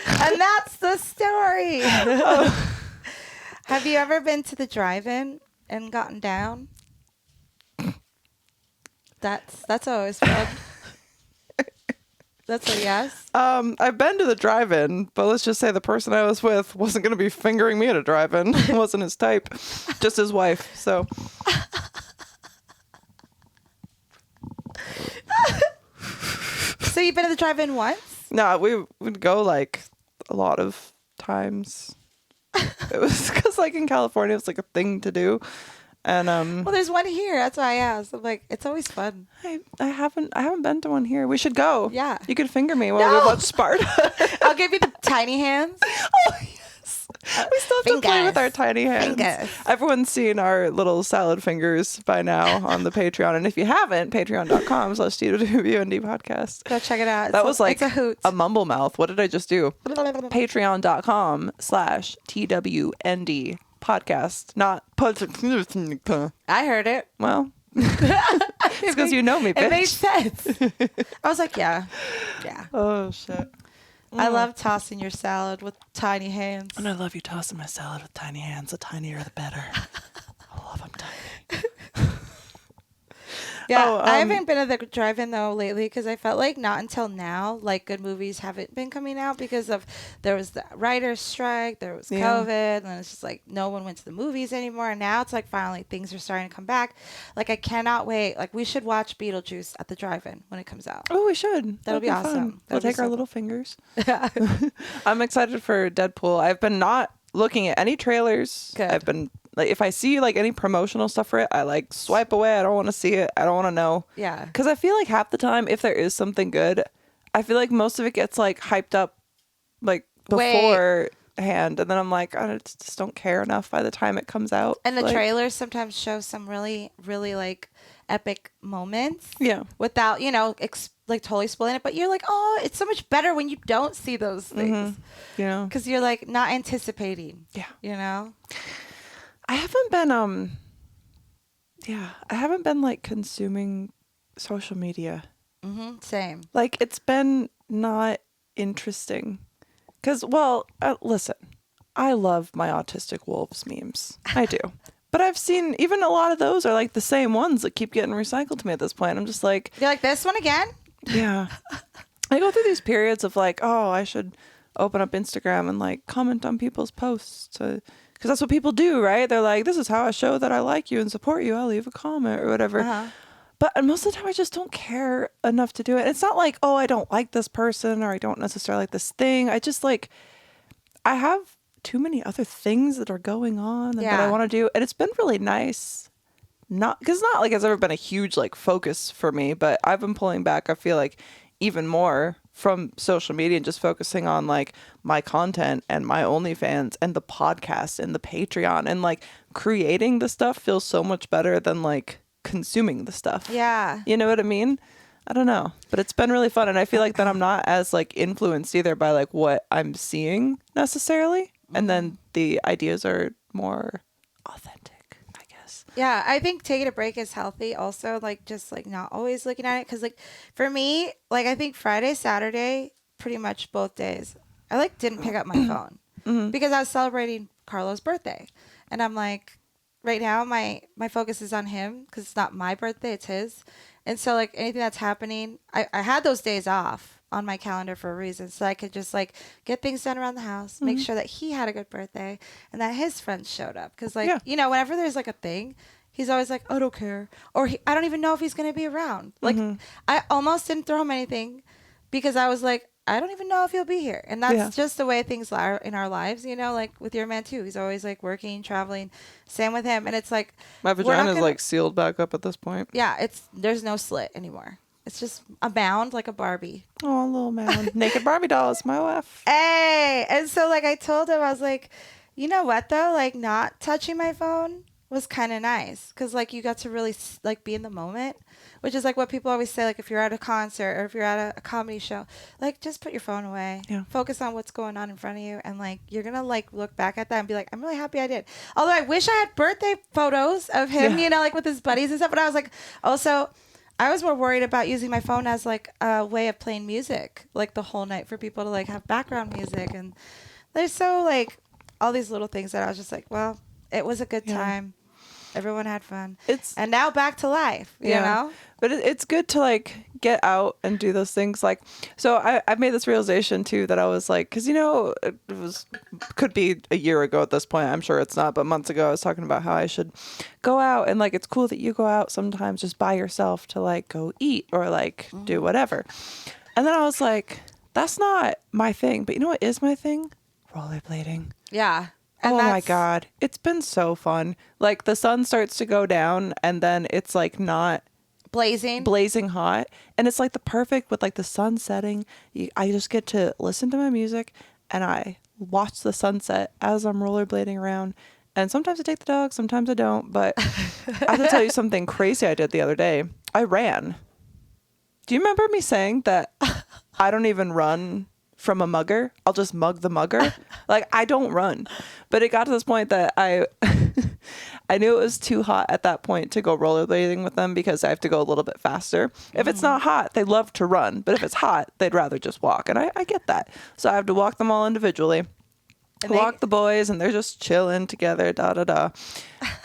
And that's the story. Oh. Have you ever been to the drive-in and gotten down? That's always fun. That's a yes. I've been to the drive-in, but let's just say the person I was with wasn't going to be fingering me at a drive-in. It wasn't his type, just his wife. So. So you've been to the drive-in once? No, we would go like a lot of times. It was because like in California, it's like a thing to do. And well, there's one here. That's why I asked. I'm like, it's always fun. I haven't been to one here. We should go. Yeah, you could finger me while we watch Sparta. I'll give you the tiny hands. Oh yes, we still have to play with our tiny hands. Fingers. Everyone's seen our little salad fingers by now on the Patreon, and if you haven't, patreon.com/TWND podcast. Go check it out. That was like it's a hoot. A mumble mouth. What did I just do? Patreon.com/TWND podcast, not I heard it. Well, it's because you know me, bitch. It made sense. I was like, yeah. Oh shit. I love tossing your salad with tiny hands. And I love you tossing my salad with tiny hands. The tinier the better. I love them tiny. Yeah, I haven't been to the drive-in though lately because I felt like not until now, like good movies haven't been coming out because of there was the writer's strike, there was COVID, and it's just like no one went to the movies anymore. And now it's like finally things are starting to come back. Like I cannot wait. Like we should watch Beetlejuice at the drive-in when it comes out. Oh, we should. That'll be awesome. We'll take our little fingers. I'm excited for Deadpool. I've been not looking at any trailers. Good. I've been like, if I see like any promotional stuff for it, I like swipe away. I don't want to see it. I don't want to know. Yeah. Because I feel like half the time, if there is something good, I feel like most of it gets like hyped up like beforehand, and then I'm like, I just don't care enough by the time it comes out. And the like, trailers sometimes show some really, really like epic moments. Yeah. Without, like totally spoiling it, but you're like, oh, it's so much better when you don't see those things. You know, because you're like not anticipating. Yeah. You know. I haven't been like consuming social media. Same. Like it's been not interesting. Because, well, listen, I love my autistic wolves memes. I do. But I've seen even a lot of those are like the same ones that keep getting recycled to me at this point. I'm just like, you're like, this one again? Yeah. I go through these periods of like, oh, I should open up Instagram and like comment on people's posts because that's what people do, right? They're like, this is how I show that I like you and support you. I'll leave a comment or whatever. But most of the time, I just don't care enough to do it. It's not like, oh, I don't like this person or I don't necessarily like this thing. I just like, I have too many other things that are going on that I want to do. And it's been really nice. Because not like it's ever been a huge like focus for me, but I've been pulling back, I feel like, even more from social media and just focusing on like my content and my OnlyFans and the podcast and the Patreon, and like creating the stuff feels so much better than like consuming the stuff. Yeah. You know what I mean? I don't know, but it's been really fun. And I feel like that I'm not as like influenced either by like what I'm seeing necessarily. And then the ideas are more authentic. Yeah, I think taking a break is healthy also, like just like not always looking at it, because like for me, like I think Friday, Saturday, pretty much both days, I like didn't pick up my phone because I was celebrating Carlo's birthday, and I'm like, right now my focus is on him because it's not my birthday, it's his, and so like anything that's happening, I had those days off on my calendar for a reason, so I could just like get things done around the house, make sure that he had a good birthday and that his friends showed up, because like whenever there's like a thing, he's always like, I don't care, or I don't even know if he's gonna be around. Like I almost didn't throw him anything because I was like, I don't even know if he'll be here, and that's just the way things are in our lives, like with your man too. He's always like working, traveling. Same with him, and it's like my vagina is like sealed back up at this point. Yeah, there's no slit anymore. It's just a mound like a Barbie. Oh, a little mound. Naked Barbie doll is my wife. Hey! And so, like, I told him, I was like, you know what, though? Like, not touching my phone was kind of nice because like you got to really like be in the moment, which is like what people always say, like if you're at a concert or if you're at a comedy show, like just put your phone away, focus on what's going on in front of you, and like you're gonna like look back at that and be like, I'm really happy I did. Although I wish I had birthday photos of him, you know, like with his buddies and stuff, but I was like, also I was more worried about using my phone as like a way of playing music like the whole night for people to like have background music, and there's so like all these little things that I was just like, well, it was a good time. Everyone had fun. And now back to life, you know? But it's good to like get out and do those things. Like, so I made this realization too that I was like, because, you know, could be a year ago at this point. I'm sure it's not. But months ago, I was talking about how I should go out. And like, it's cool that you go out sometimes just by yourself to like go eat or like do whatever. And then I was like, that's not my thing. But you know what is my thing? Rollerblading. Yeah. And oh my God. It's been so fun. Like the sun starts to go down and then it's like not blazing hot. And it's like the perfect with like the sun setting. I just get to listen to my music and I watch the sunset as I'm rollerblading around. And sometimes I take the dog, sometimes I don't. But I have to tell you something crazy I did the other day. I ran. Do you remember me saying that I don't even run from a mugger? I'll just mug the mugger. Like I don't run. But it got to this point that I knew it was too hot at that point to go rollerblading with them because I have to go a little bit faster. If it's not hot, they love to run. But if it's hot, they'd rather just walk. And I get that. So I have to walk them all individually. Walk the boys and they're just chilling together,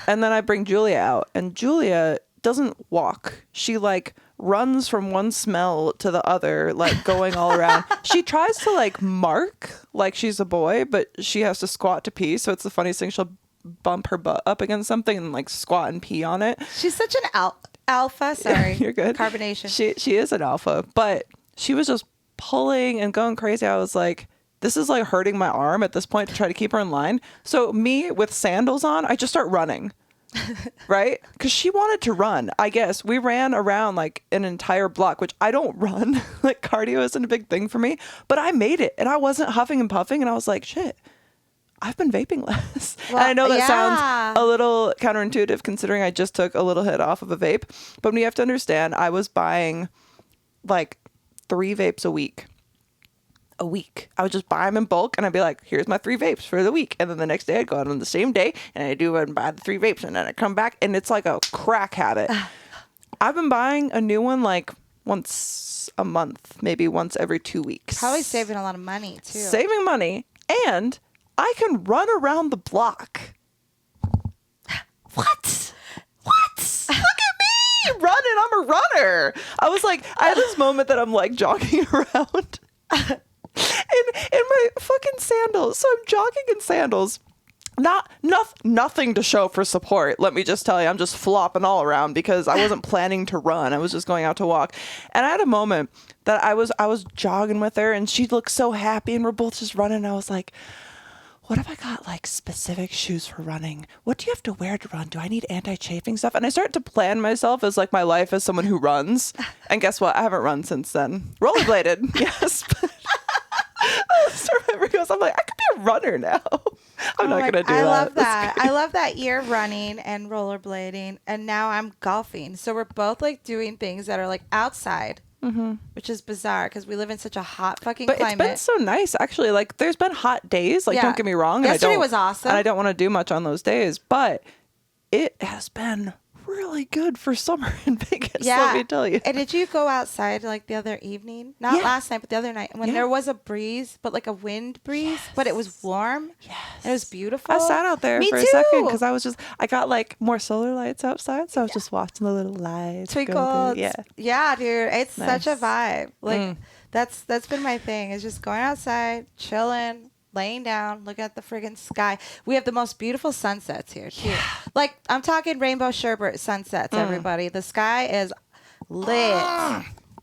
And then I bring Julia out and Julia doesn't walk. She like runs from one smell to the other, like going all around. She tries to like mark like she's a boy, but she has to squat to pee. So it's the funniest thing. She'll bump her butt up against something and like squat and pee on it. She's such an alpha. Sorry. You're good. Carbonation. She is an alpha, but she was just pulling and going crazy. I was like, this is like hurting my arm at this point to try to keep her in line. So me with sandals on, I just start running. Right? Because she wanted to run. I guess we ran around like an entire block, which I don't run. Like cardio isn't a big thing for me, but I made it and I wasn't huffing and puffing and I was like, shit, I've been vaping less. Well, and I know that sounds a little counterintuitive considering I just took a little hit off of a vape, but you have to understand I was buying like 3 vapes a week. I would just buy them in bulk and I'd be like, here's my 3 vapes for the week. And then the next day I'd go out on the same day and I'd do and buy the 3 vapes and then I'd come back and it's like a crack habit. I've been buying a new one like once a month, maybe once every 2 weeks. Probably saving a lot of money too. Saving money, and I can run around the block. What? Look at me running. I'm a runner. I was like, I had this moment that I'm like jogging around. In my fucking sandals. So I'm jogging in sandals. Nothing to show for support. Let me just tell you, I'm just flopping all around because I wasn't planning to run. I was just going out to walk. And I had a moment that I was jogging with her and she looked so happy and we're both just running. And I was like, what if I got like specific shoes for running? What do you have to wear to run? Do I need anti-chafing stuff? And I started to plan myself as like my life as someone who runs. And guess what? I haven't run since then. Rollerbladed, yes. I just remember because I'm like, I could be a runner now. I'm not going to do that. I love that. I love that you're running and rollerblading and now I'm golfing. So we're both like doing things that are like outside. Mm-hmm. Which is bizarre because we live in such a hot fucking climate. But it's been so nice, actually. Like, there's been hot days. Like, don't get me wrong. Yesterday was awesome. And I don't want to do much on those days. But it has been really good for summer in Vegas, let me tell you. And did you go outside like the other evening? Not last night, but the other night when there was a breeze, but like a wind breeze, but it was warm. Yes. And it was beautiful. I sat out there for a second because I got like more solar lights outside, so I was just watching the little lights twinkle. Yeah, dude, it's such a vibe. Like that's been my thing. Is just going outside, chilling, laying down, look at the friggin' sky. We have the most beautiful sunsets here too. Yeah. Like I'm talking rainbow sherbet sunsets, everybody. The sky is lit.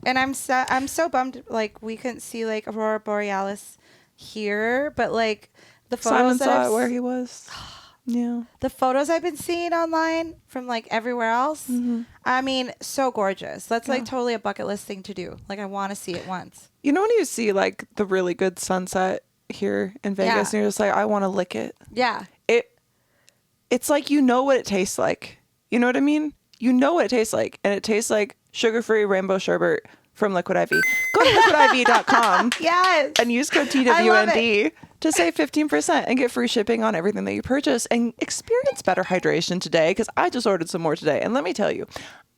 And I'm so bummed like we couldn't see like Aurora Borealis here, but like the photos Simon saw it where he was. Yeah. The photos I've been seeing online from like everywhere else. Mm-hmm. I mean, so gorgeous. That's like totally a bucket list thing to do. Like I want to see it once. You know when you see like the really good sunset here in Vegas and you're just like, I want to lick it. Yeah. it's like, you know what it tastes like. You know what I mean? You know what it tastes like. And it tastes like sugar-free rainbow sherbet from Liquid IV. Go to liquidiv.com Yes. and use code TWND to save 15% and get free shipping on everything that you purchase and experience better hydration today, because I just ordered some more today. And let me tell you,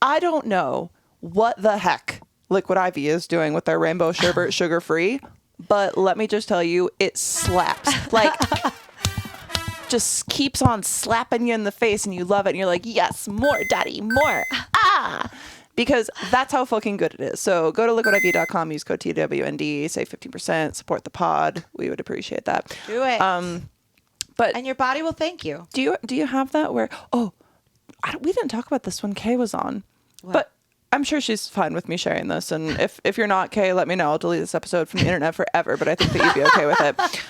I don't know what the heck Liquid IV is doing with their rainbow sherbet sugar-free, but let me just tell you, it slaps. Like, just keeps on slapping you in the face and you love it. And you're like, yes, more, daddy, more. Ah! Because that's how fucking good it is. So go to liquidiv.com, use code TWND, save 15%, support the pod. We would appreciate that. Do it. But and your body will thank you. Do you have that where, we didn't talk about this when Kay was on. What? But I'm sure she's fine with me sharing this. And if you're not, Kay, let me know. I'll delete this episode from the internet forever. But I think that you'd be okay with it.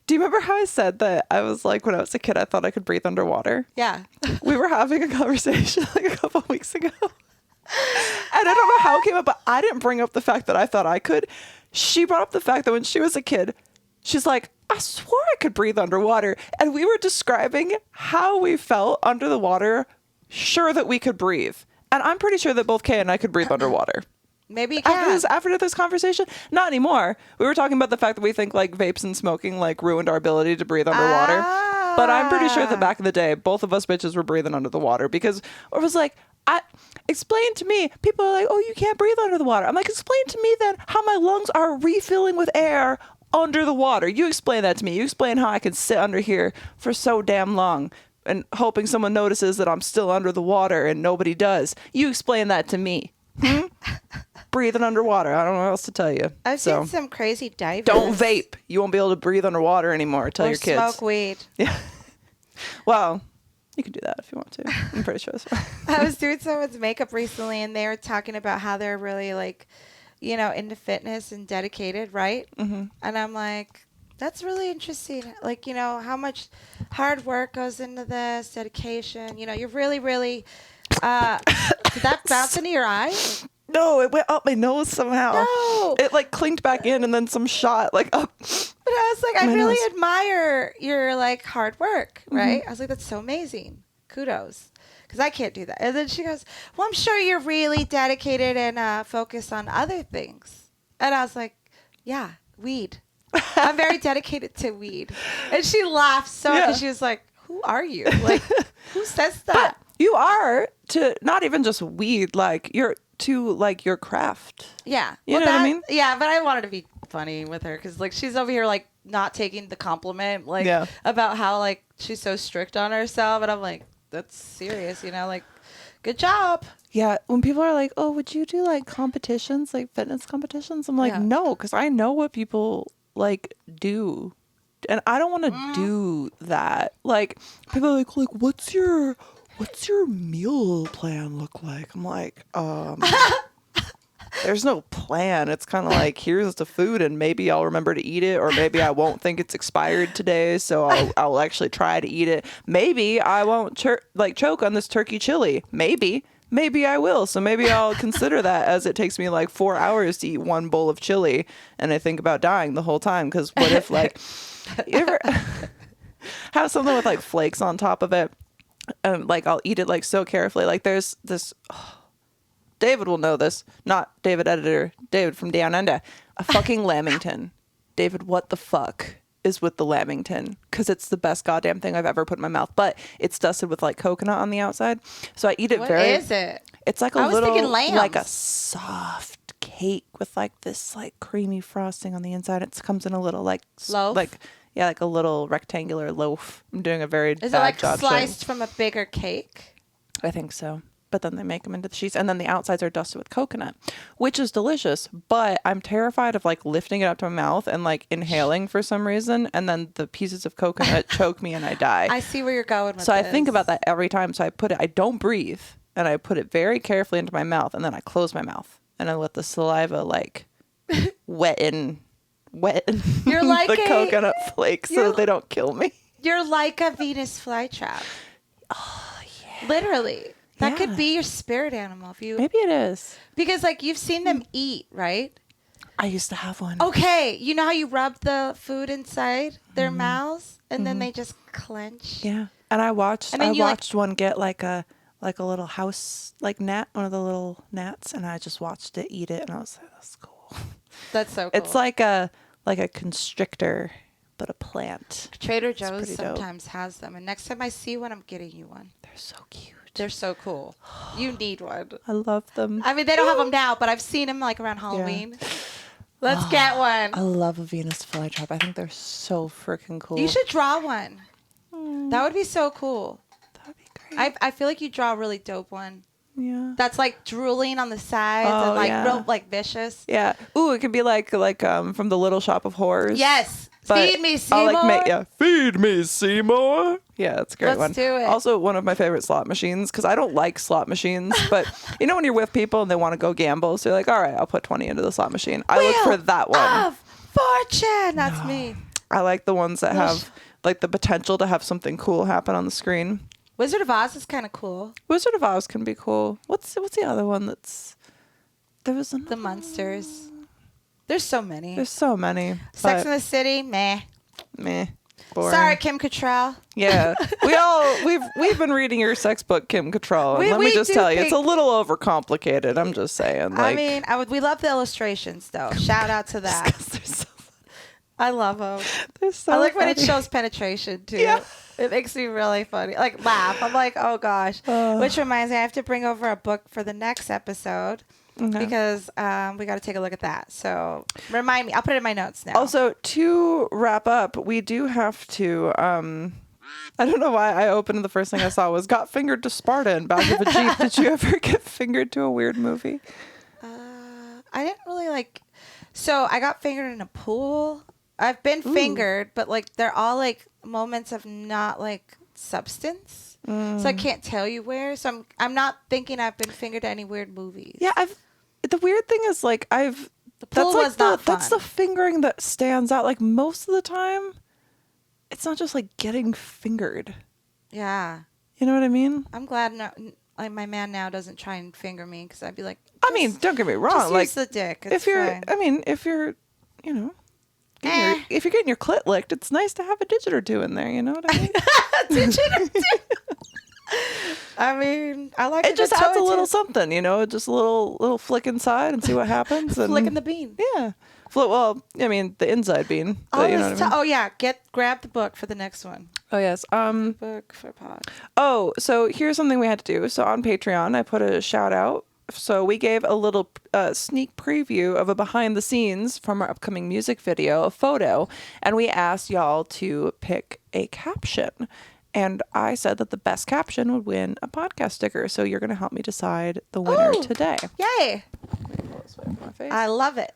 Do you remember how I said that I was like, when I was a kid, I thought I could breathe underwater? Yeah. We were having a conversation like a couple weeks ago. And I don't know how it came up, but I didn't bring up the fact that I thought I could. She brought up the fact that when she was a kid, she's like, I swore I could breathe underwater. And we were describing how we felt under the water, sure that we could breathe. And I'm pretty sure that both Kay and I could breathe underwater. Maybe you can. After this conversation, not anymore. We were talking about the fact that we think like vapes and smoking like ruined our ability to breathe underwater. But I'm pretty sure that back in the day, both of us bitches were breathing under the water, because it was like, explain to me. People are like, oh, you can't breathe under the water. I'm like, explain to me then how my lungs are refilling with air under the water. You explain that to me. You explain how I can sit under here for so damn long and hoping someone notices that I'm still under the water and nobody does. You explain that to me. Breathing underwater. I don't know what else to tell you. I've seen some crazy divers. Don't vape. You won't be able to breathe underwater anymore. Tell your kids. Smoke weed. Yeah. Well, you can do that if you want to. I'm pretty sure that's fine. I was doing someone's makeup recently, and they were talking about how they're really like, into fitness and dedicated, right? Mm-hmm. And I'm like, that's really interesting. Like, how much hard work goes into this, dedication. You're really, really. Did that bounce into your eye? No, it went up my nose somehow. No. It like clinked back in and then some shot like up. But I was like, I really admire your like hard work, right? Mm-hmm. I was like, that's so amazing. Kudos. Because I can't do that. And then she goes, well, I'm sure you're really dedicated and focused on other things. And I was like, yeah, weed. I'm very dedicated to weed. And she laughed so because she was like, who are you? Like, who says that? But you are to not even just weed, like you're to like your craft. Yeah. You know what I mean? Yeah, but I wanted to be funny with her because like she's over here like not taking the compliment like about how like she's so strict on herself, and I'm like, that's serious, like good job. Yeah, when people are like, oh, would you do like competitions, like fitness competitions? I'm like, no, because I know what people like do, and I don't want to do that. Like people are like what's your meal plan look like? I'm like, there's no plan. It's kind of like, here's the food and maybe I'll remember to eat it, or maybe I won't think it's expired today, so I'll actually try to eat it. Maybe I won't choke on this turkey chili. Maybe I will. So maybe I'll consider that, as it takes me like 4 hours to eat one bowl of chili and I think about dying the whole time. Because what if like, you ever have something with like flakes on top of it? Like I'll eat it like so carefully. Like there's this, David will know this, not David editor, David from TWND, a fucking lamington. David, what the fuck is with the lamington? Because it's the best goddamn thing I've ever put in my mouth. But it's dusted with like coconut on the outside, so I eat it What is it? It's like a little, like a soft cake with like this like creamy frosting on the inside. It comes in a little like loaf, like a little rectangular loaf. I'm doing a very bad job. Is it like sliced from a bigger cake? I think so. But then they make them into the sheets, and then the outsides are dusted with coconut, which is delicious. But I'm terrified of like lifting it up to my mouth and like inhaling for some reason, and then the pieces of coconut choke me and I die. I see where you're going with this. So I think about that every time. So I don't breathe, and I put it very carefully into my mouth, and then I close my mouth, and I let the saliva like wet in you're like the coconut flakes so that they don't kill me. You're like a Venus flytrap. Oh yeah, literally. That could be your spirit animal if you. Maybe it is, because like you've seen them eat, right? I used to have one. Okay, you know how you rub the food inside their mouths and then they just clench. Yeah, And I watched like, one get like a little house like gnat, one of the little gnats, and I just watched it eat it, and I was like, that's cool. That's so cool. It's like a constrictor, but a plant. Trader Joe's sometimes has them, and next time I see one, I'm getting you one. They're so cute. They're so cool. You need one. I love them. I mean, they don't have them now, but I've seen them like around Halloween. Yeah. Let's get one. I love a Venus flytrap. I think they're so freaking cool. You should draw one. That would be so cool. That would be great. I feel like you draw a really dope one. Yeah. That's like drooling on the sides and like real like vicious. Yeah. Ooh, it could be like from the Little Shop of Horrors. Yes. Feed me, Seymour. Feed me, Seymour. Yeah, that's a great one. Let's do it. Also, one of my favorite slot machines, because I don't like slot machines, but you know when you're with people and they want to go gamble, so you're like, all right, I'll put 20 into the slot machine. I look for that one. Of Fortune. That's me. I like the ones that have like the potential to have something cool happen on the screen. Wizard of Oz is kind of cool. Wizard of Oz can be cool. What's the other one there was the Munsters. There's so many. Sex in the City, meh. Boring. Sorry, Kim Cattrall. Yeah, we've been reading your sex book, Kim Cattrall. And let me just tell you, it's a little overcomplicated. I'm just saying. Like, I mean, we love the illustrations though. Shout out to that. I love them. I like when it shows penetration too. Yeah. It makes me really funny. Like laugh. I'm like, oh gosh. Which reminds me, I have to bring over a book for the next episode. Okay. Because we got to take a look at that. So remind me. I'll put it in my notes now. Also, to wrap up, we do have to. I don't know why I opened the first thing I saw was got fingered to Sparta in back of a Jeep. Did you ever get fingered to a weird movie? I didn't really like. So I got fingered in a pool. I've been fingered, but like they're all like moments of not like substance. So I can't tell you where. So I'm not thinking I've been fingered to any weird movies. Yeah, the weird thing is like the pool was not fun. That's the fingering that stands out. Like most of the time, it's not just like getting fingered. Yeah. You know what I mean? I'm glad like my man now doesn't try and finger me because I'd be like. I mean, don't get me wrong. Just like use the dick. It's if you're, fine. I mean, if you're, you know. If you're getting your clit licked, it's nice to have a digit or two in there. You know what I mean? Digit or two. I mean, I like it. Just adds a little something, you know, just a little flick inside and see what happens. Flicking the bean. Yeah. Well, I mean, the inside bean. But you know what I mean? Oh yeah, grab the book for the next one. Oh yes. Book for pod. Oh, so here's something we had to do. So on Patreon, I put a shout out. So we gave a little sneak preview of a behind the scenes from our upcoming music video, a photo, and we asked y'all to pick a caption. And I said that the best caption would win a podcast sticker. So you're going to help me decide the winner today. Yay. I love it.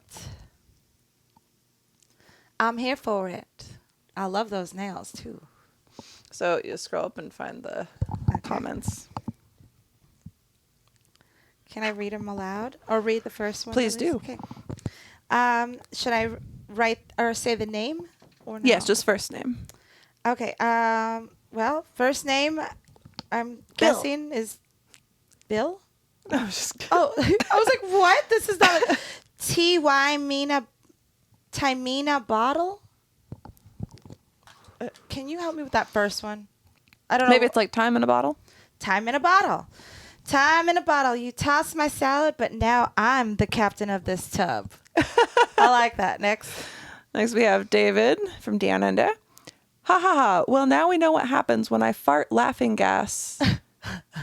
I'm here for it. I love those nails too. So you scroll up and find the comments. Can I read them aloud or read the first one? Please do. Okay. Should I write or say the name or no? Yes, just first name. Okay. Well, first name I'm guessing is Bill. I was just kidding. Oh, I was like, what? This is not a Timina bottle. Can you help me with that first one? I don't know. Maybe it's like time in a bottle. Time in a bottle. Time in a bottle. You tossed my salad, but now I'm the captain of this tub. I like that. Next we have David from TWND. Ha ha ha. Well, now we know what happens when I fart laughing gas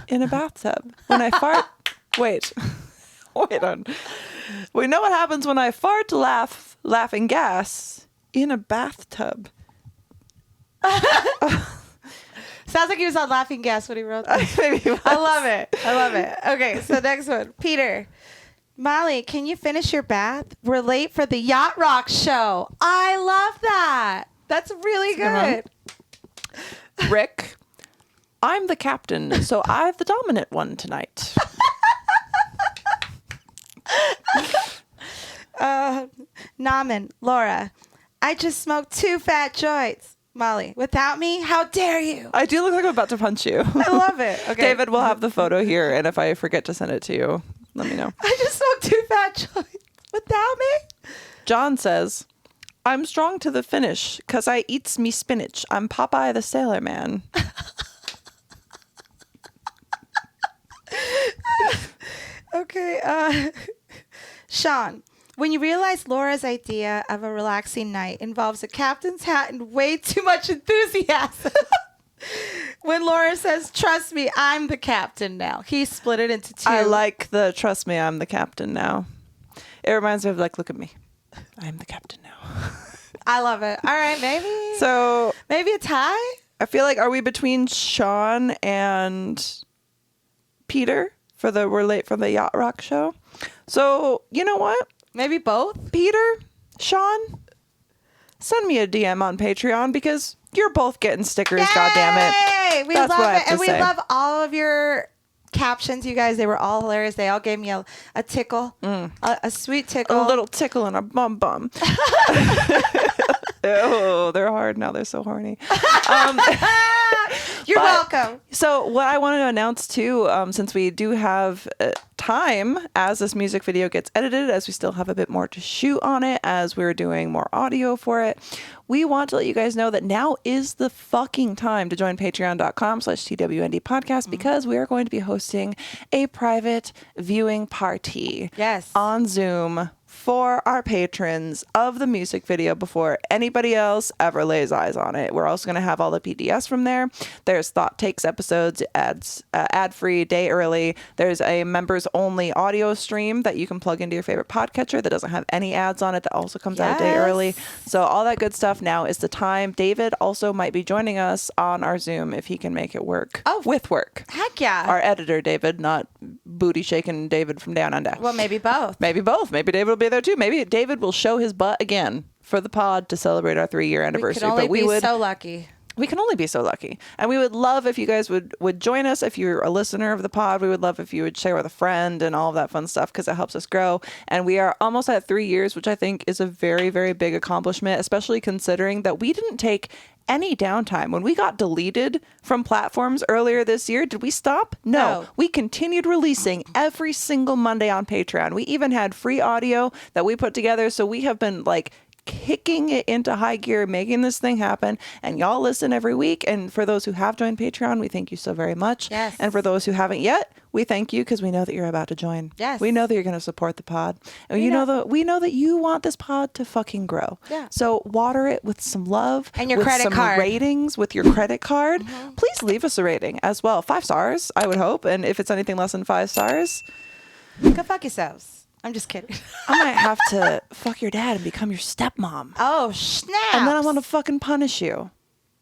in a bathtub. When I fart... Wait on. We know what happens when I fart laughing gas in a bathtub. Sounds like he was on Laughing Gas when he wrote that. Maybe he was. I love it. Okay, so next one. Peter. Molly, can you finish your bath? We're late for the Yacht Rock show. I love that. That's really good. Rick. I'm the captain, so I'm the dominant one tonight. Naman. Laura. I just smoked 2 fat joints. Molly, without me, how dare you? I do look like I'm about to punch you. I love it. Okay. David, we'll have the photo here, and if I forget to send it to you, let me know. I just smoked 2 fat joints. Without me? John says, I'm strong to the finish, 'cause I eats me spinach. I'm Popeye the Sailor Man. Sean, when you realize Laura's idea of a relaxing night involves a captain's hat and way too much enthusiasm. When Laura says, trust me, I'm the captain now. He split it into two. I like the trust me, I'm the captain now. It reminds me of like, look at me. I'm the captain now. I love it. All right, maybe. So maybe a tie? I feel like, are we between Sean and Peter for the We're Late for the Yacht Rock show? So you know what? Maybe both? Peter, Sean, send me a DM on Patreon because you're both getting stickers, Yay! goddammit. We love it. And we love all of your captions, you guys. They were all hilarious. They all gave me a tickle, a sweet tickle. A little tickle in a bum. Oh, they're hard now. They're so horny. You're welcome. So what I want to announce too, since we do have time as this music video gets edited, as we still have a bit more to shoot on it, as we're doing more audio for it, we want to let you guys know that now is the fucking time to join patreon.com/TWND podcast because we are going to be hosting a private viewing party. Yes. On Zoom for our patrons of the music video before anybody else ever lays eyes on it. We're also going to have all the PDFs from there. There's Thought Takes episodes, ad-free, day early. There's a members-only audio stream that you can plug into your favorite podcatcher that doesn't have any ads on it that also comes out a day early. So all that good stuff, now is the time. David also might be joining us on our Zoom if he can make it work. Oh, with work. Heck yeah. Our editor, David, not booty-shaking David from Down Under. Well, maybe both. Maybe both. Maybe David will be there too. Maybe David will show his butt again for the pod to celebrate our 3-year anniversary. We would be so lucky. We can only be so lucky. And we would love if you guys would join us. If you're a listener of the pod, we would love if you would share with a friend and all of that fun stuff because it helps us grow. And we are almost at 3 years, which I think is a very, very big accomplishment, especially considering that we didn't take any downtime. When we got deleted from platforms earlier this year, did we stop? No. We continued releasing every single Monday on Patreon. We even had free audio that we put together. So we have been like kicking it into high gear, making this thing happen. And y'all listen every week. And for those who have joined Patreon, we thank you so very much. Yes. And for those who haven't yet, we thank you because we know that you're about to join. Yes. We know that you're going to support the pod. And we know that you want this pod to fucking grow. Yeah. So water it with some love. And your with credit some card. ratings with your credit card. Please leave us a rating as well. 5 stars, I would hope. And if it's anything less than 5 stars, go fuck yourselves. I'm just kidding. I might have to fuck your dad and become your stepmom. Oh, snap. And then I want to fucking punish you.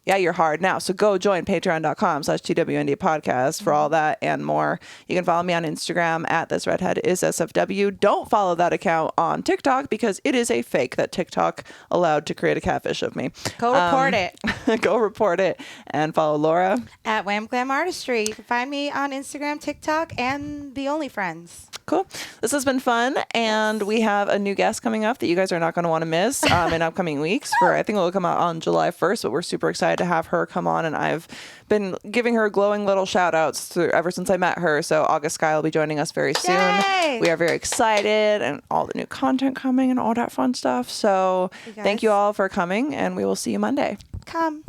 Yeah, you're hard now. So go join patreon.com/TWND podcast for all that and more. You can follow me on Instagram at thisredheadissfw. Don't follow that account on TikTok because it is a fake that TikTok allowed to create a catfish of me. Go report it. Go report it and follow Laura at Wham Glam Artistry. You can find me on Instagram, TikTok, and the Only Friends. Cool. This has been fun, and we have a new guest coming up that you guys are not going to want to miss in upcoming weeks. I think it will come out on July 1st, but we're super excited to have her come on, and I've been giving her glowing little shout outs ever since I met her. So August Sky will be joining us very soon. Yay! We are very excited, and all the new content coming and all that fun stuff. So thank you all for coming, and we will see you Monday. Come.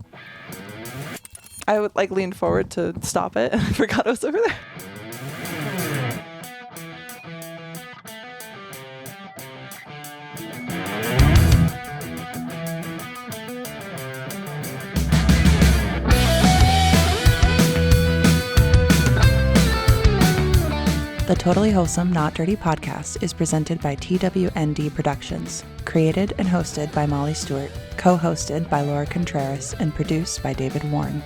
I would lean forward to stop it. I forgot it was over there. The Totally Wholesome Not Dirty podcast is presented by TWND Productions, created and hosted by Molly Stewart, co-hosted by Laura Contreras, and produced by David Warne.